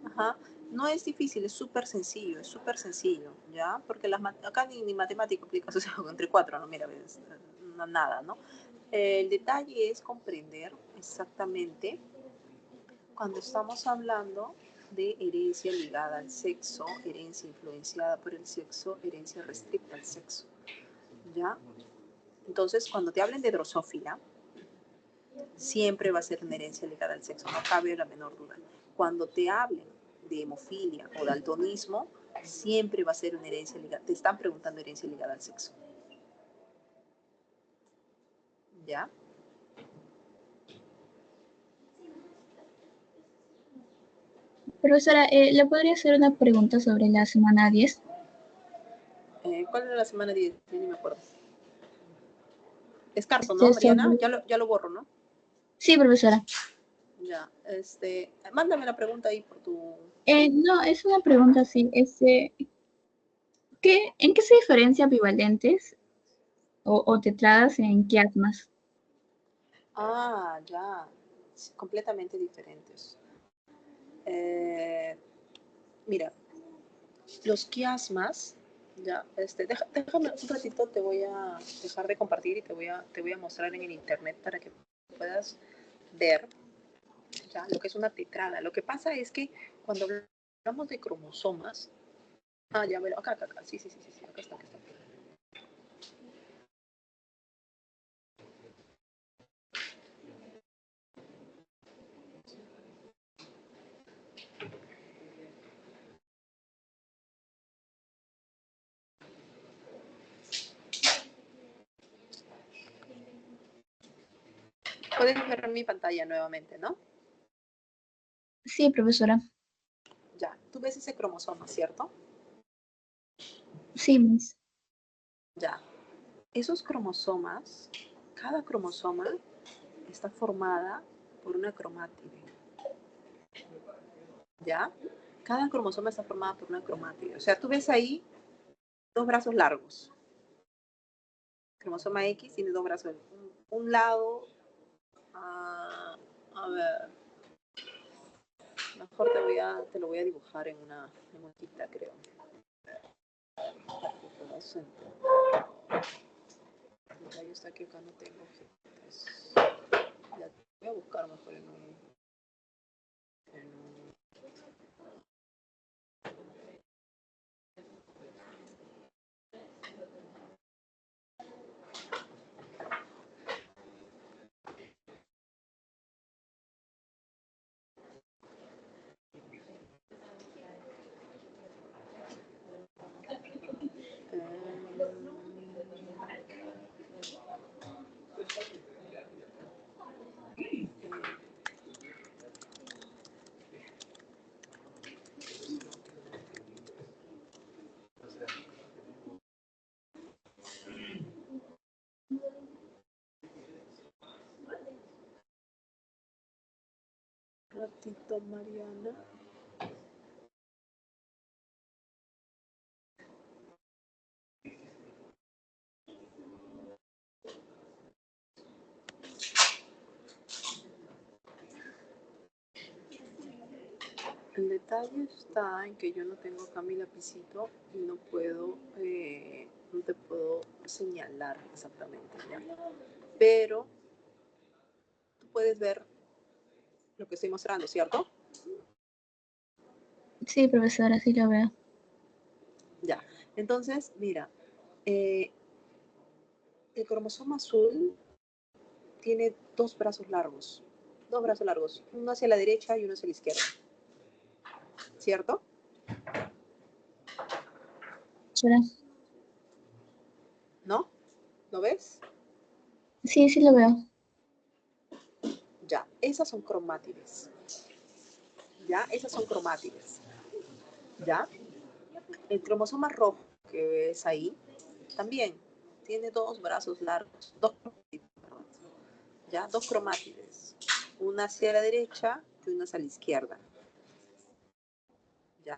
Ajá. No es difícil, es súper sencillo, ¿ya? Porque acá ni matemático aplicas, o sea, entre 4, ¿no? Mira, ves, nada, ¿no? El detalle es comprender exactamente cuando estamos hablando de herencia ligada al sexo, herencia influenciada por el sexo, herencia restricta al sexo, ¿ya? Entonces, cuando te hablen de drosófila, siempre va a ser una herencia ligada al sexo, no cabe la menor duda. Cuando te hablen de hemofilia o daltonismo, siempre va a ser una herencia ligada, te están preguntando herencia ligada al sexo. ¿Ya? Profesora, ¿le podría hacer una pregunta sobre la semana 10? ¿Cuál era la semana 10? Yo ni me acuerdo. Es Carso, ¿no, Este, Mariana? sobre... Ya lo borro, ¿no? Sí, profesora. Ya, mándame la pregunta ahí por tu... No, es una pregunta así. ¿En qué se diferencia bivalentes o tetradas en quiasmas? Ah, ya, sí, completamente diferentes. Mira, los quiasmas, ya, déjame un ratito, te voy a dejar de compartir y te voy a mostrar en el internet para que puedas ver ya lo que es una tetrada. Lo que pasa es que cuando hablamos de cromosomas, ya, bueno, acá, sí, acá está, acá está. Puedes ver mi pantalla nuevamente, ¿no? Sí, profesora. Ya, tú ves ese cromosoma, ¿cierto? Sí, Miss. Ya, esos cromosomas, cada cromosoma está formada por una cromátide, ¿ya? Cada cromosoma está formada por una cromátide. O sea, tú ves ahí 2 brazos largos. Cromosoma X tiene 2 brazos. Un lado, a ver, mejor te lo voy a dibujar en una hojita, creo. Para que puedas entender. Mira, yo está aquí, acá no tengo hojitas. Ya, voy a buscar mejor en un ratito, Mariana. El detalle está en que yo no tengo acá mi lapicito y no no te puedo señalar exactamente, ¿ya? Pero tú puedes ver lo que estoy mostrando, ¿cierto? Sí, profesora, sí lo veo. Ya. Entonces, mira, el cromosoma azul tiene 2 brazos largos. 2 brazos largos, uno hacia la derecha y uno hacia la izquierda, ¿cierto? Profesora. ¿No? ¿Lo ves? Sí, sí lo veo. Ya, esas son cromátides. Ya, esas son cromátides. Ya, el cromosoma rojo que ves ahí también tiene dos brazos largos, dos cromátides, perdón. Ya, dos cromátides. Una hacia la derecha y una hacia la izquierda. Ya.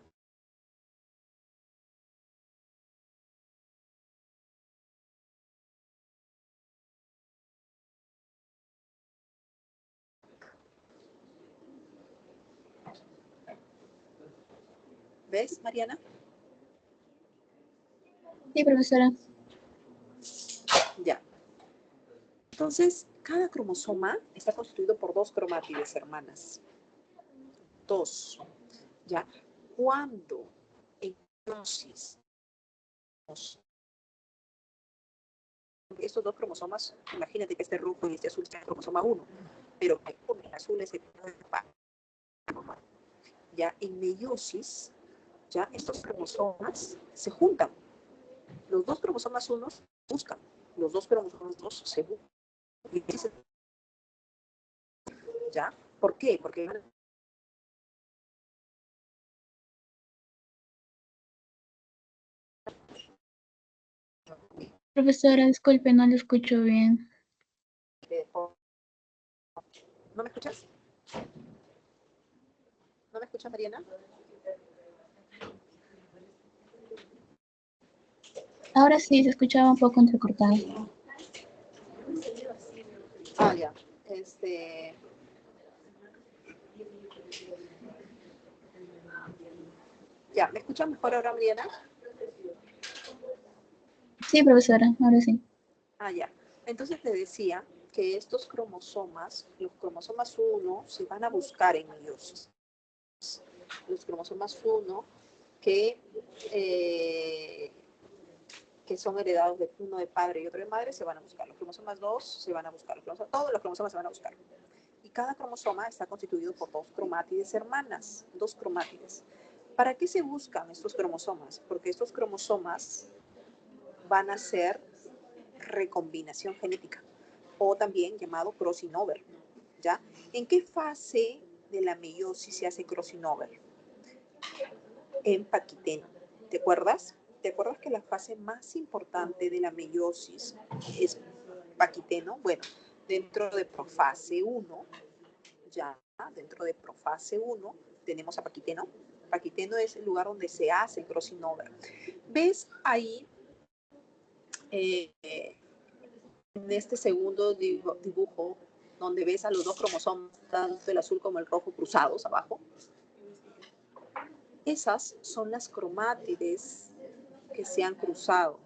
¿Ves, Mariana? Sí, profesora. Ya. Entonces, cada cromosoma está constituido por dos cromátides, hermanas. Dos. ¿Ya? Cuando en meiosis estos dos cromosomas, imagínate que este rojo y este azul sea el cromosoma 1, pero el azul es el ya en meiosis, ya estos cromosomas se juntan. Los dos cromosomas 1 se buscan, los dos cromosomas 2 se buscan. ¿Ya? ¿Por qué? Porque Profesora, disculpe, no lo escucho bien. ¿no me escuchas? ¿No me escuchas, Mariana? Ahora sí, se escuchaba un poco entrecortado. Ah, ya. Ya, ¿me escuchas mejor ahora, Mariana? Sí, profesora, ahora sí. Ah, ya. Entonces te decía que estos cromosomas, los cromosomas 1, se van a buscar en meiosis. Los cromosomas 1 que, eh, que son heredados de uno de padre y otro de madre se van a buscar. Los cromosomas 2 se van a buscar. Todos los cromosomas se van a buscar. Y cada cromosoma está constituido por dos cromátides hermanas, dos cromátides. ¿Para qué se buscan estos cromosomas? Porque estos cromosomas van a ser recombinación genética o también llamado crossing over. ¿Ya? ¿En qué fase de la meiosis se hace crossing over? En paquiteno. ¿Te acuerdas? ¿Te acuerdas que la fase más importante de la meiosis es paquiteno? Bueno, dentro de profase 1, ya dentro de profase 1 tenemos a paquiteno. Paquiteno es el lugar donde se hace el crossing over. ¿Ves ahí en este segundo dibujo donde ves a los dos cromosomas, tanto el azul como el rojo, cruzados abajo? Esas son las cromátides que se han cruzado.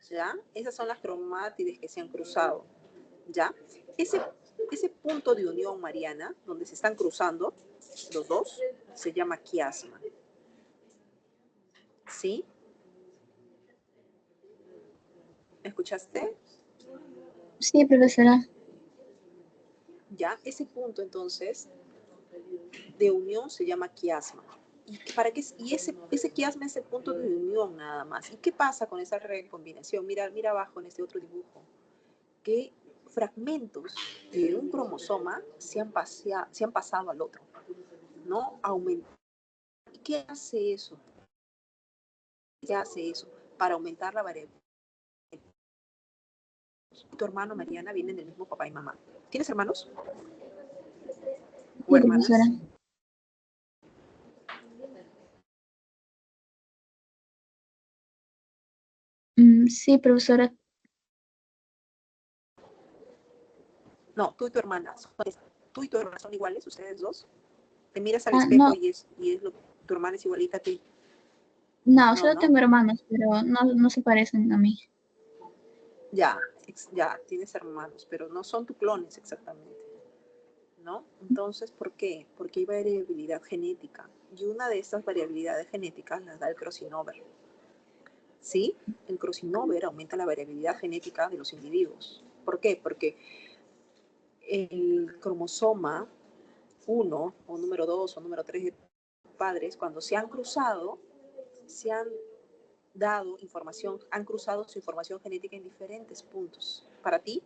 ¿Ya? Esas son las cromátides que se han cruzado. ¿Ya? Ese punto de unión, Mariana, donde se están cruzando los dos, se llama quiasma. ¿Sí? ¿Me escuchaste? Sí, profesora. ¿Ya? Ese punto, entonces, de unión se llama quiasma. Y ese quiasma es el punto de unión nada más. ¿Y qué pasa con esa recombinación? Mira, mira abajo en este otro dibujo. Que fragmentos de un cromosoma se han pasado al otro, ¿no? Aumenta. ¿Y qué hace eso? ¿Qué hace eso? Para aumentar la variabilidad. Tu hermano, Mariana, vienen del mismo papá y mamá. ¿Tienes hermanos o Sí, profesora. hermanas? Sí, profesora. No, tú y tu hermana. Tú y tu hermana son iguales, ustedes dos. Te miras al Ah, espejo no, y tu hermana es igualita a ti. no, No, solo no. tengo hermanos, pero no se parecen a mí. Ya, ya, tienes hermanos, pero no son tus clones exactamente. ¿No? Entonces, ¿por qué? Porque hay variabilidad genética y una de estas variabilidades genéticas las da el crossing over. ¿Sí? El crossing over aumenta la variabilidad genética de los individuos. ¿Por qué? Porque el cromosoma 1 o número 2 o número 3 de padres, cuando se han cruzado, se han dado información, han cruzado su información genética en diferentes puntos para ti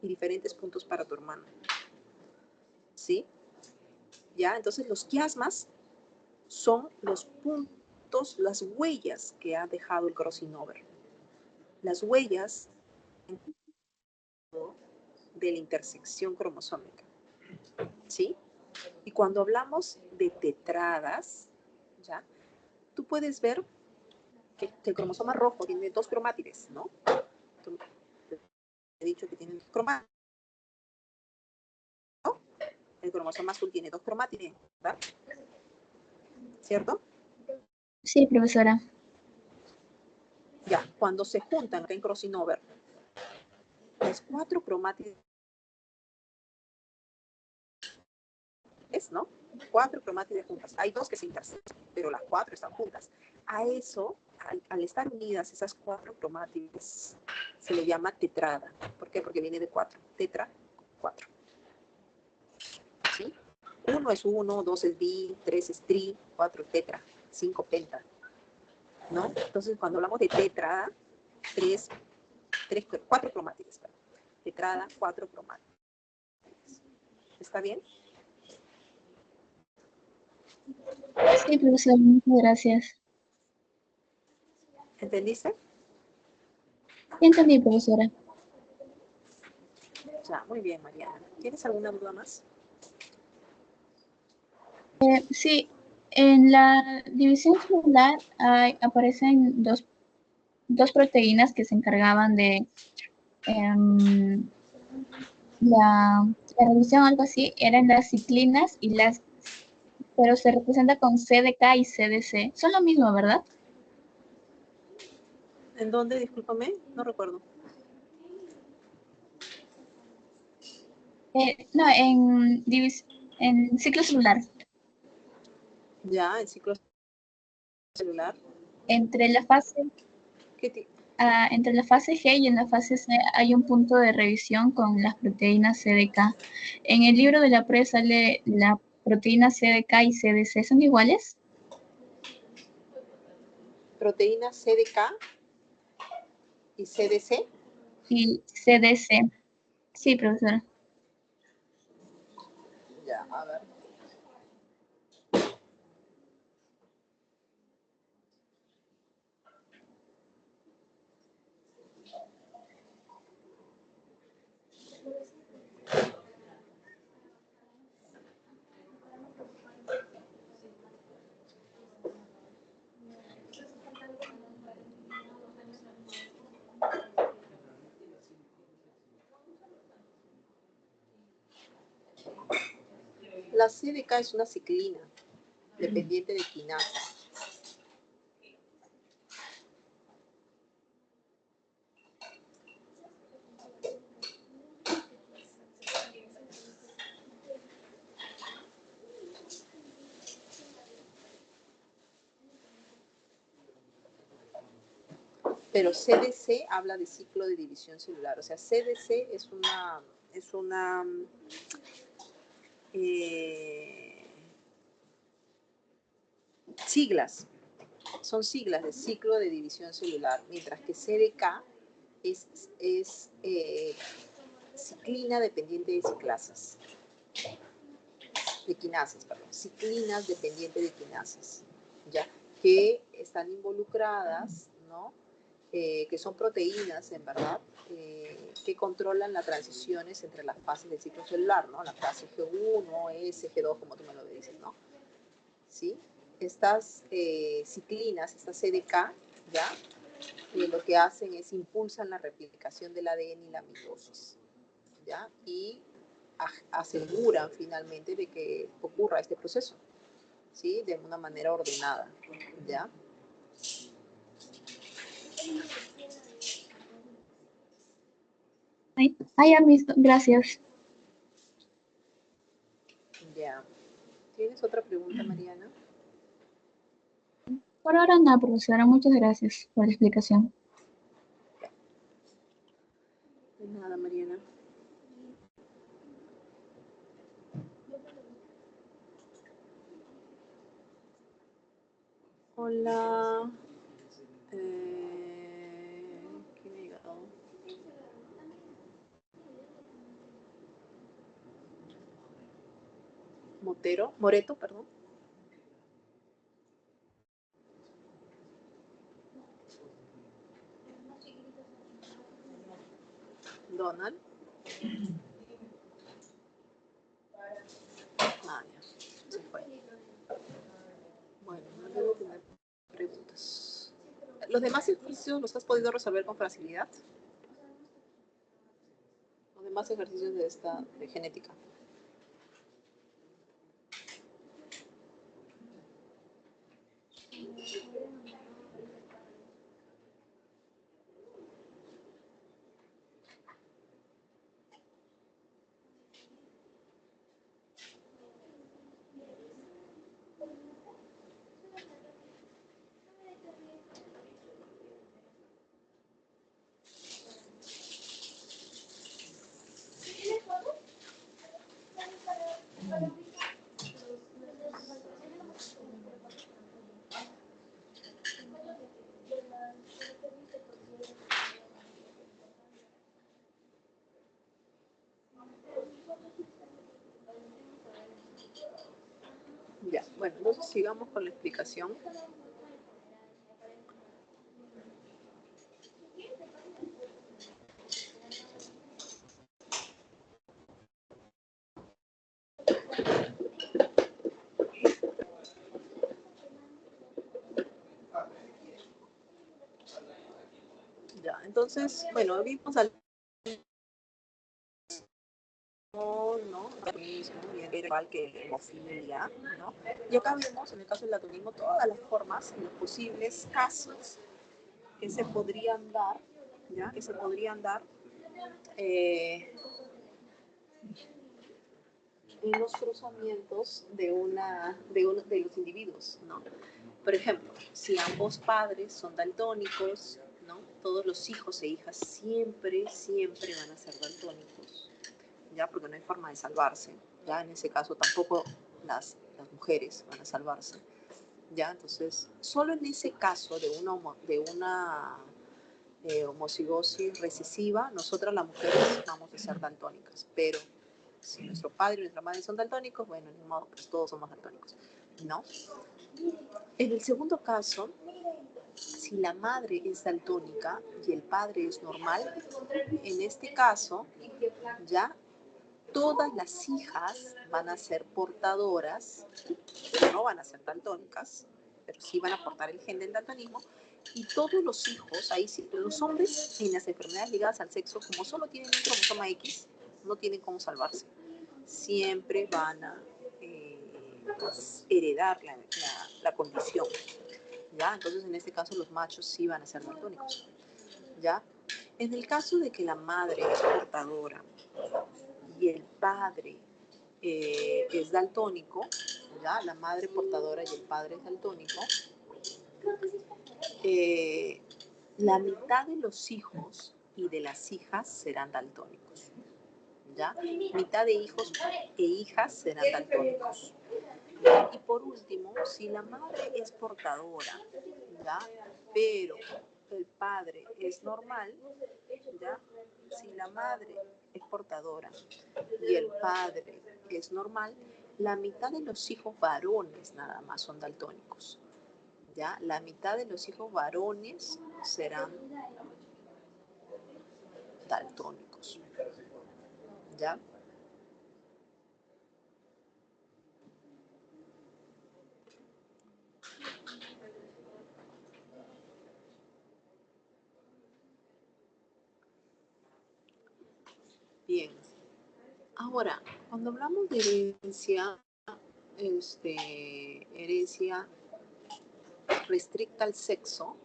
y diferentes puntos para tu hermano. ¿Sí? ¿Ya? Entonces los quiasmas son los puntos, las huellas que ha dejado el crossing over. Las huellas de la intersección cromosómica. ¿Sí? Y cuando hablamos de tetradas, ¿ya? Tú puedes ver que el cromosoma rojo tiene 2 cromátides, ¿no? Te he dicho que tiene 2 cromátides, ¿no? El cromosoma azul tiene 2 cromátides, ¿verdad? ¿Cierto? Sí, profesora. Ya, cuando se juntan en crossing over, las 4 cromátides, ¿no? 4 cromátides juntas. Hay 2 que se intersectan, pero las 4 están juntas. A eso, al estar unidas esas 4 cromátides, se le llama tetrada. ¿Por qué? Porque viene de 4. Tetra, 4. ¿Sí? 1 es 1, 2 es bi, 3 es tri, 4 es tetra, 5 penta. ¿No? Entonces, cuando hablamos de tetrada, 4 cromátides. Tetrada, 4 cromátides. ¿Está bien? Sí, profesora, muchas gracias. ¿Entendiste? Sí, entendí, profesora. Ya, muy bien, Mariana. ¿Tienes alguna duda más? Sí, en la división celular aparecen dos proteínas que se encargaban de la revisión, algo así, eran las ciclinas pero se representa con CDK y CDC. Son lo mismo, ¿verdad? ¿En dónde? Discúlpame, no recuerdo. No, en ciclo celular. Ya, en ciclo celular. Entre la fase, ¿Qué entre la fase G y en la fase C hay un punto de revisión con las proteínas CDK. En el libro de la prueba sale la proteína CDK y CDC. ¿Son iguales? proteína CDK y CDC? Y CDC. Sí, profesora. Ya, a ver. La CDK es una ciclina dependiente de quinasa. Pero CDC habla de ciclo de división celular. O sea, CDC es una eh, siglas, son siglas de ciclo de división celular, mientras que CDK es ciclina dependiente de ciclasas, de quinasas, perdón, ciclinas dependientes de quinasas, ¿ya? Que están involucradas, ¿no? Que son proteínas, en verdad, que controlan las transiciones entre las fases del ciclo celular, ¿no? La fase G1, S, G2, como tú me lo dices, ¿no? ¿Sí? Estas ciclinas, estas CDK, ¿ya? Lo que hacen es impulsan la replicación del ADN y la mitosis, ¿ya? Y aseguran finalmente de que ocurra este proceso, ¿sí? De una manera ordenada, ¿ya? Ya mismo. Gracias. Ya. ¿Tienes otra pregunta, Mariana? Por ahora nada, profesora. Muchas gracias por la explicación. De nada, Mariana. Hola. Moreto, perdón. Donald. Ah, ya. Se fue. Bueno, no debo tener preguntas. ¿Los demás ejercicios los has podido resolver con facilidad? Los demás ejercicios de genética. Ya, bueno, entonces sigamos con la explicación. Ya, entonces, bueno, vimos al ¿no? Igual que hemofilia, ¿no? Y acá vemos, en el caso del daltonismo, todas las formas y los posibles casos que se podrían dar, ¿ya? Que se podrían dar en los cruzamientos de los individuos, ¿no? Por ejemplo, si ambos padres son daltónicos, ¿no? Todos los hijos e hijas siempre van a ser daltónicos, ¿ya? Porque no hay forma de salvarse, ¿ya? En ese caso tampoco las mujeres van a salvarse, ¿ya? Entonces, solo en ese caso de una homocigosis recesiva, nosotras las mujeres vamos a ser daltónicas, pero si nuestro padre y nuestra madre son daltónicos, bueno, ni modo, pues todos somos daltónicos, ¿no? En el segundo caso, si la madre es daltónica y el padre es normal, en este caso, ya todas las hijas van a ser portadoras, no van a ser daltónicas, pero sí van a portar el gen del daltonismo, y todos los hijos, ahí sí, los hombres en las enfermedades ligadas al sexo, como solo tienen un cromosoma X, no tienen cómo salvarse. Siempre van a heredar la condición, ¿ya? Entonces, en este caso, los machos sí van a ser daltónicos, ¿ya? En el caso de que la madre es portadora y el padre es daltónico, ¿ya? La madre portadora y el padre es daltónico, la mitad de los hijos y de las hijas serán daltónicos, ¿ya? Mitad de hijos e hijas serán daltónicos. Y por último, si la madre es portadora, ¿ya? Pero el padre es normal, ¿ya? Si la madre es portadora y el padre es normal, la mitad de los hijos varones nada más son daltónicos, ¿ya? La mitad de los hijos varones serán daltónicos, ¿ya? Bien. Ahora, cuando hablamos de herencia restricta al sexo,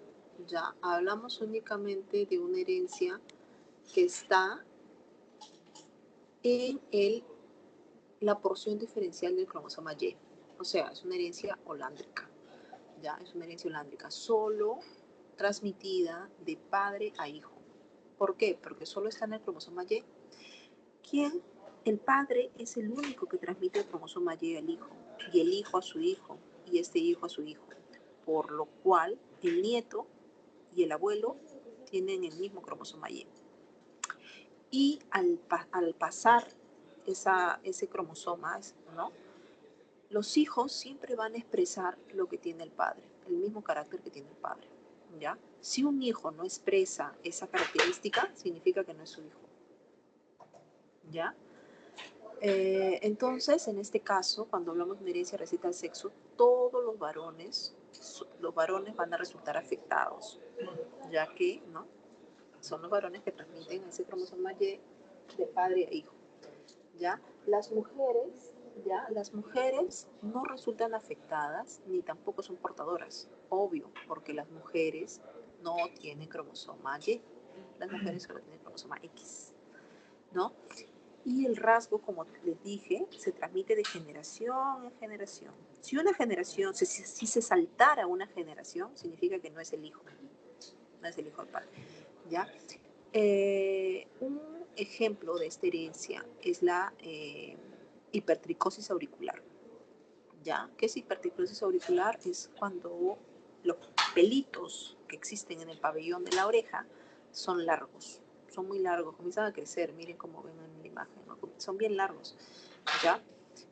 ya hablamos únicamente de una herencia que está en la porción diferencial del cromosoma Y. O sea, es una herencia holándrica, ya es una herencia holándrica, solo transmitida de padre a hijo. ¿Por qué? Porque solo está en el cromosoma Y. ¿Quién? El padre es el único que transmite el cromosoma Y al hijo, y el hijo a su hijo, y este hijo a su hijo. Por lo cual, el nieto y el abuelo tienen el mismo cromosoma Y. Y al pasar ese cromosoma, ¿no? los hijos siempre van a expresar lo que tiene el padre, el mismo carácter que tiene el padre, ¿ya? Si un hijo no expresa esa característica, significa que no es su hijo, ¿ya? Entonces, en este caso, cuando hablamos de herencia receta al sexo, todos los varones van a resultar afectados, ya que, ¿no? Son los varones que transmiten ese cromosoma Y de padre a hijo, ¿ya? Las mujeres no resultan afectadas ni tampoco son portadoras, obvio, porque las mujeres no tienen cromosoma Y, las mujeres solo tienen cromosoma X, ¿no? Y el rasgo, como les dije, se transmite de generación en generación. Si una generación, si se saltara una generación, significa que no es el hijo, no es el hijo del padre, ¿ya? Un ejemplo de esta herencia es la hipertricosis auricular, ¿ya? ¿Qué es hipertricosis auricular? Es cuando los pelitos que existen en el pabellón de la oreja son largos, son muy largos, comienzan a crecer, miren cómo ven en la imagen, ¿no? Son bien largos, ¿ya?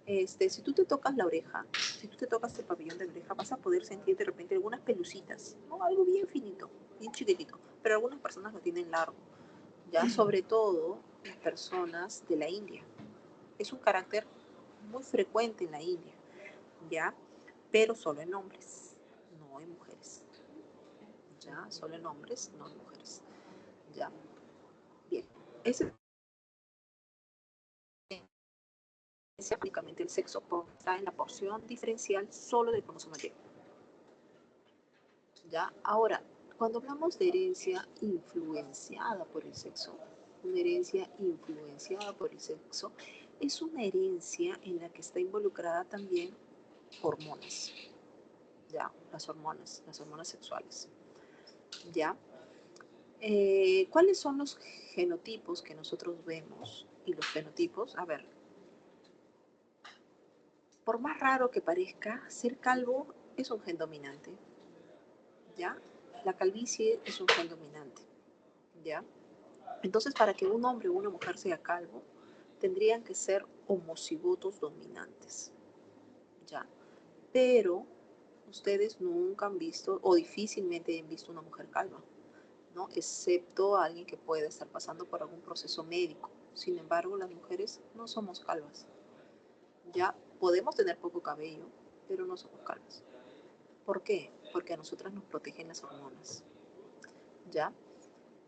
Si tú te tocas la oreja, si tú te tocas el pabellón de la oreja, vas a poder sentir de repente algunas pelucitas, ¿no? Algo bien finito, bien chiquitito, pero algunas personas lo tienen largo, ¿ya? Sobre todo en personas de la India. Es un carácter muy frecuente en la India, ¿ya? Pero solo en hombres, no en mujeres, ¿ya? Solo en hombres, no en mujeres, ¿ya? Bien, ese es únicamente el sexo, está en la porción diferencial solo del cromosoma Y, ¿ya? Ahora, cuando hablamos de herencia influenciada por el sexo, una herencia influenciada por el sexo es una herencia en la que está involucrada también hormonas, ¿ya? Las hormonas sexuales, ¿ya? ¿Cuáles son los genotipos que nosotros vemos? Y los fenotipos, a ver, por más raro que parezca, ser calvo es un gen dominante, ¿ya? La calvicie es un gen dominante, ¿ya? Entonces, para que un hombre o una mujer sea calvo, tendrían que ser homocigotos dominantes, ¿ya? Pero ustedes nunca han visto o difícilmente han visto una mujer calva, ¿no? Excepto alguien que pueda estar pasando por algún proceso médico. Sin embargo, las mujeres no somos calvas. Ya podemos tener poco cabello, pero no somos calvas. ¿Por qué? Porque a nosotras nos protegen las hormonas. ¿Ya?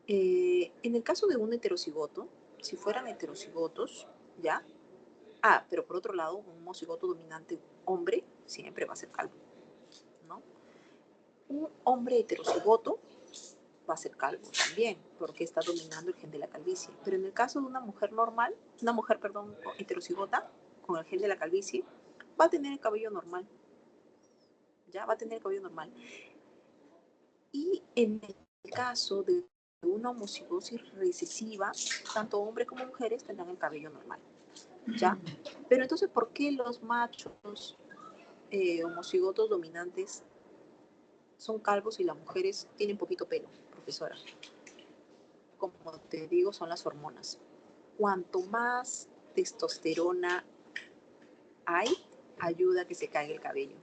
En el caso de un heterocigoto, si fueran heterocigotos, ¿ya? Pero por otro lado, un homocigoto dominante hombre siempre va a ser calvo, ¿no? Un hombre heterocigoto va a ser calvo también, porque está dominando el gen de la calvicie. Pero en el caso de una mujer normal, perdón, heterocigota, con el gen de la calvicie, va a tener el cabello normal, ya va a tener el cabello normal. Y en el caso de una homocigosis recesiva, tanto hombres como mujeres tendrán el cabello normal, ¿ya? Pero entonces, ¿por qué los machos homocigotos dominantes son calvos y las mujeres tienen poquito pelo, profesora? Como te digo, son las hormonas. Cuanto más testosterona hay, ayuda a que se caiga el cabello.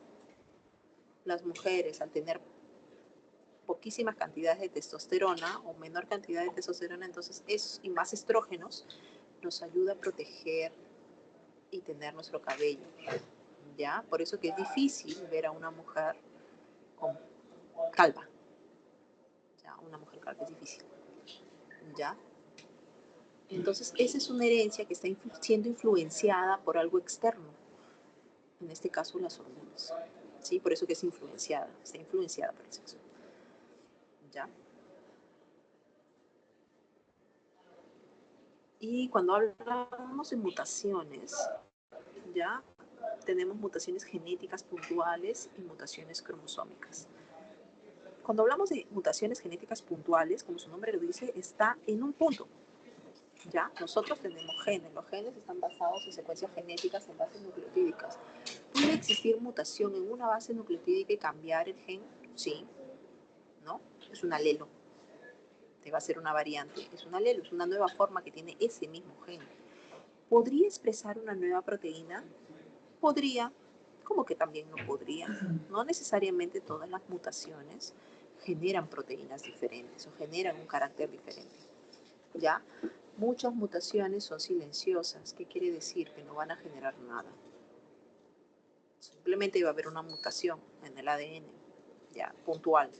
Las mujeres, al tener poquísimas cantidades de testosterona o menor cantidad de testosterona, entonces y más estrógenos, nos ayuda a proteger y tener nuestro cabello, ¿ya? Por eso que es difícil ver a una mujer con calva, ¿ya? Una mujer calva es difícil, ¿ya? Entonces, esa es una herencia que está siendo influenciada por algo externo, en este caso las hormonas, ¿sí? Por eso que es influenciada, está influenciada por el sexo, ¿ya? Y cuando hablamos de mutaciones, ¿ya? Tenemos mutaciones genéticas puntuales y mutaciones cromosómicas. Cuando hablamos de mutaciones genéticas puntuales, como su nombre lo dice, está en un punto, ¿ya? Nosotros tenemos genes, los genes están basados en secuencias genéticas en bases nucleotídicas. ¿Puede existir mutación en una base nucleotídica y cambiar el gen? Sí, ¿no? Es un alelo, te va a ser una variante, es un alelo, es una nueva forma que tiene ese mismo gen. ¿Podría expresar una nueva proteína? Podría, como que también no podrían. No necesariamente todas las mutaciones generan proteínas diferentes o generan un carácter diferente. ¿Ya? Muchas mutaciones son silenciosas. ¿Qué quiere decir? Que no van a generar nada. Simplemente iba a haber una mutación en el ADN, ya, puntual.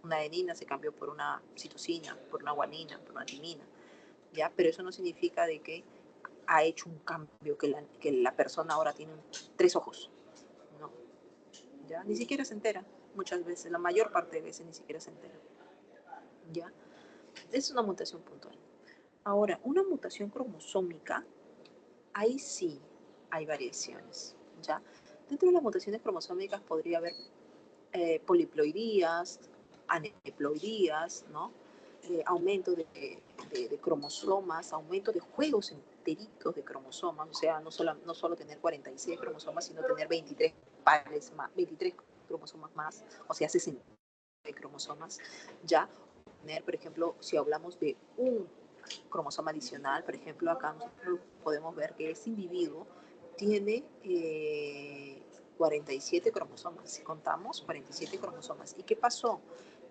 Una adenina se cambió por una citosina, por una guanina, por una timina, ya, pero eso no significa de que ha hecho un cambio, que la persona ahora tiene 3 ojos. No, ya, ni siquiera se entera. Muchas veces, la mayor parte de veces ni siquiera se entera. Ya, es una mutación puntual. Ahora, una mutación cromosómica, ahí sí hay variaciones, ¿ya? Dentro de las mutaciones cromosómicas podría haber poliploidías, aneuploidías, ¿no? Aumento de cromosomas, aumento de juegos enteritos de cromosomas, o sea, no solo tener 46 cromosomas, sino tener 23 pares más, 23 cromosomas más, o sea, 60 cromosomas, ya. Tener, por ejemplo, si hablamos de un cromosoma adicional, por ejemplo, acá nosotros podemos ver que este individuo tiene 47 cromosomas. Si contamos, 47 cromosomas. ¿Y qué pasó?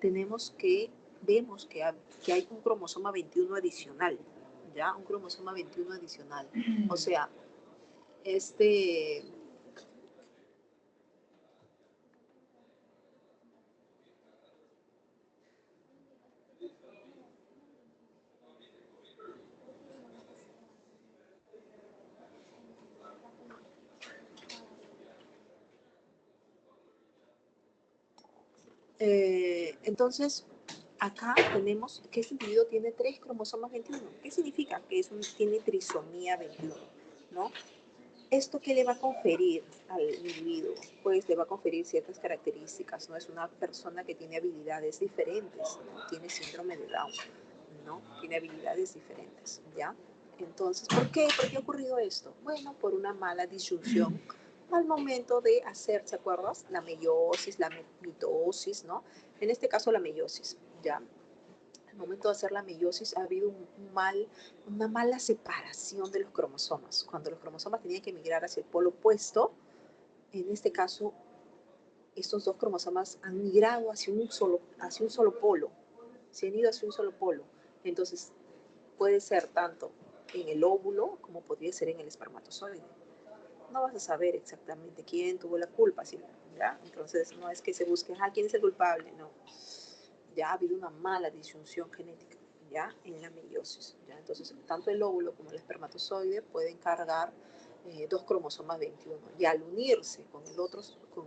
Vemos que hay un cromosoma 21 adicional, ¿ya? Un cromosoma 21 adicional. O sea, este... entonces, acá tenemos que este individuo tiene 3 cromosomas 21. ¿Qué significa? Que tiene trisomía 21, ¿no? ¿Esto qué le va a conferir al individuo? Pues le va a conferir ciertas características, ¿no? Es una persona que tiene habilidades diferentes, ¿no? Tiene síndrome de Down, ¿no? Tiene habilidades diferentes, ¿ya? Entonces, ¿por qué? ¿Por qué ha ocurrido esto? Bueno, por una mala disyunción al momento de hacer, ¿se acuerdas? La meiosis, la mitosis, ¿no? En este caso la meiosis, ¿ya? Al momento de hacer la meiosis ha habido una mala separación de los cromosomas. Cuando los cromosomas tenían que migrar hacia el polo opuesto, en este caso, estos 2 cromosomas han migrado hacia un solo polo. Se han ido hacia un solo polo. Entonces, puede ser tanto en el óvulo como podría ser en el espermatozoide. No vas a saber exactamente quién tuvo la culpa, ¿ya? Entonces, no es que se busque, quién es el culpable, no. Ya ha habido una mala disyunción genética, ya, en la meiosis, ya. Entonces, tanto el óvulo como el espermatozoide pueden cargar 2 cromosomas 21, y al unirse con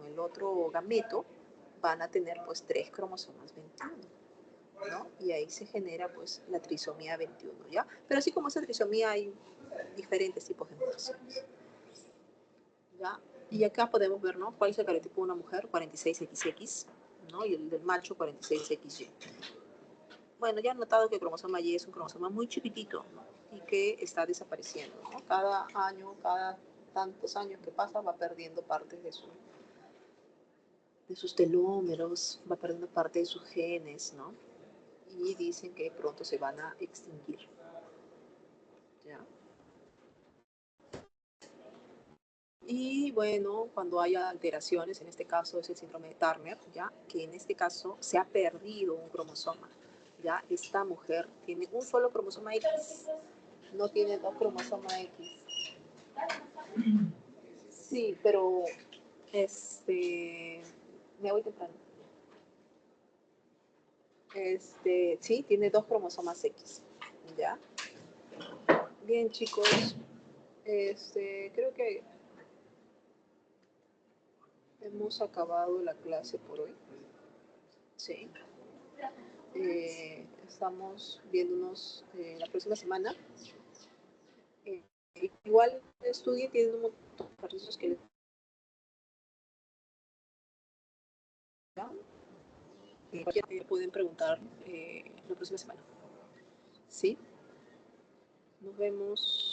el otro gameto, van a tener, pues, 3 cromosomas 21, ¿no? Y ahí se genera, pues, la trisomía 21, ¿ya? Pero así como esa trisomía hay diferentes tipos de mutaciones, ¿ya? Y acá podemos ver, ¿no? ¿Cuál es el cariotipo de una mujer? 46XX, ¿no? Y el del macho, 46XY. Bueno, ya han notado que el cromosoma Y es un cromosoma muy chiquitito, ¿no? Y que está desapareciendo, ¿no? Cada año, cada tantos años que pasa, va perdiendo partes de sus telómeros, va perdiendo parte de sus genes, ¿no? Y dicen que pronto se van a extinguir, ¿ya? Y bueno, cuando haya alteraciones, en este caso es el síndrome de Turner, ¿ya? Que en este caso se ha perdido un cromosoma, ¿ya? Esta mujer tiene un solo cromosoma X, no tiene 2 cromosomas X. Sí, pero me voy temprano. Sí, tiene 2 cromosomas X, ¿ya? Bien, chicos, creo que hemos acabado la clase por hoy. Sí. Estamos viéndonos la próxima semana. Eh, igual estudien, tienen un montón de ejercicios que les pueden preguntar la próxima semana. ¿Sí? Nos vemos.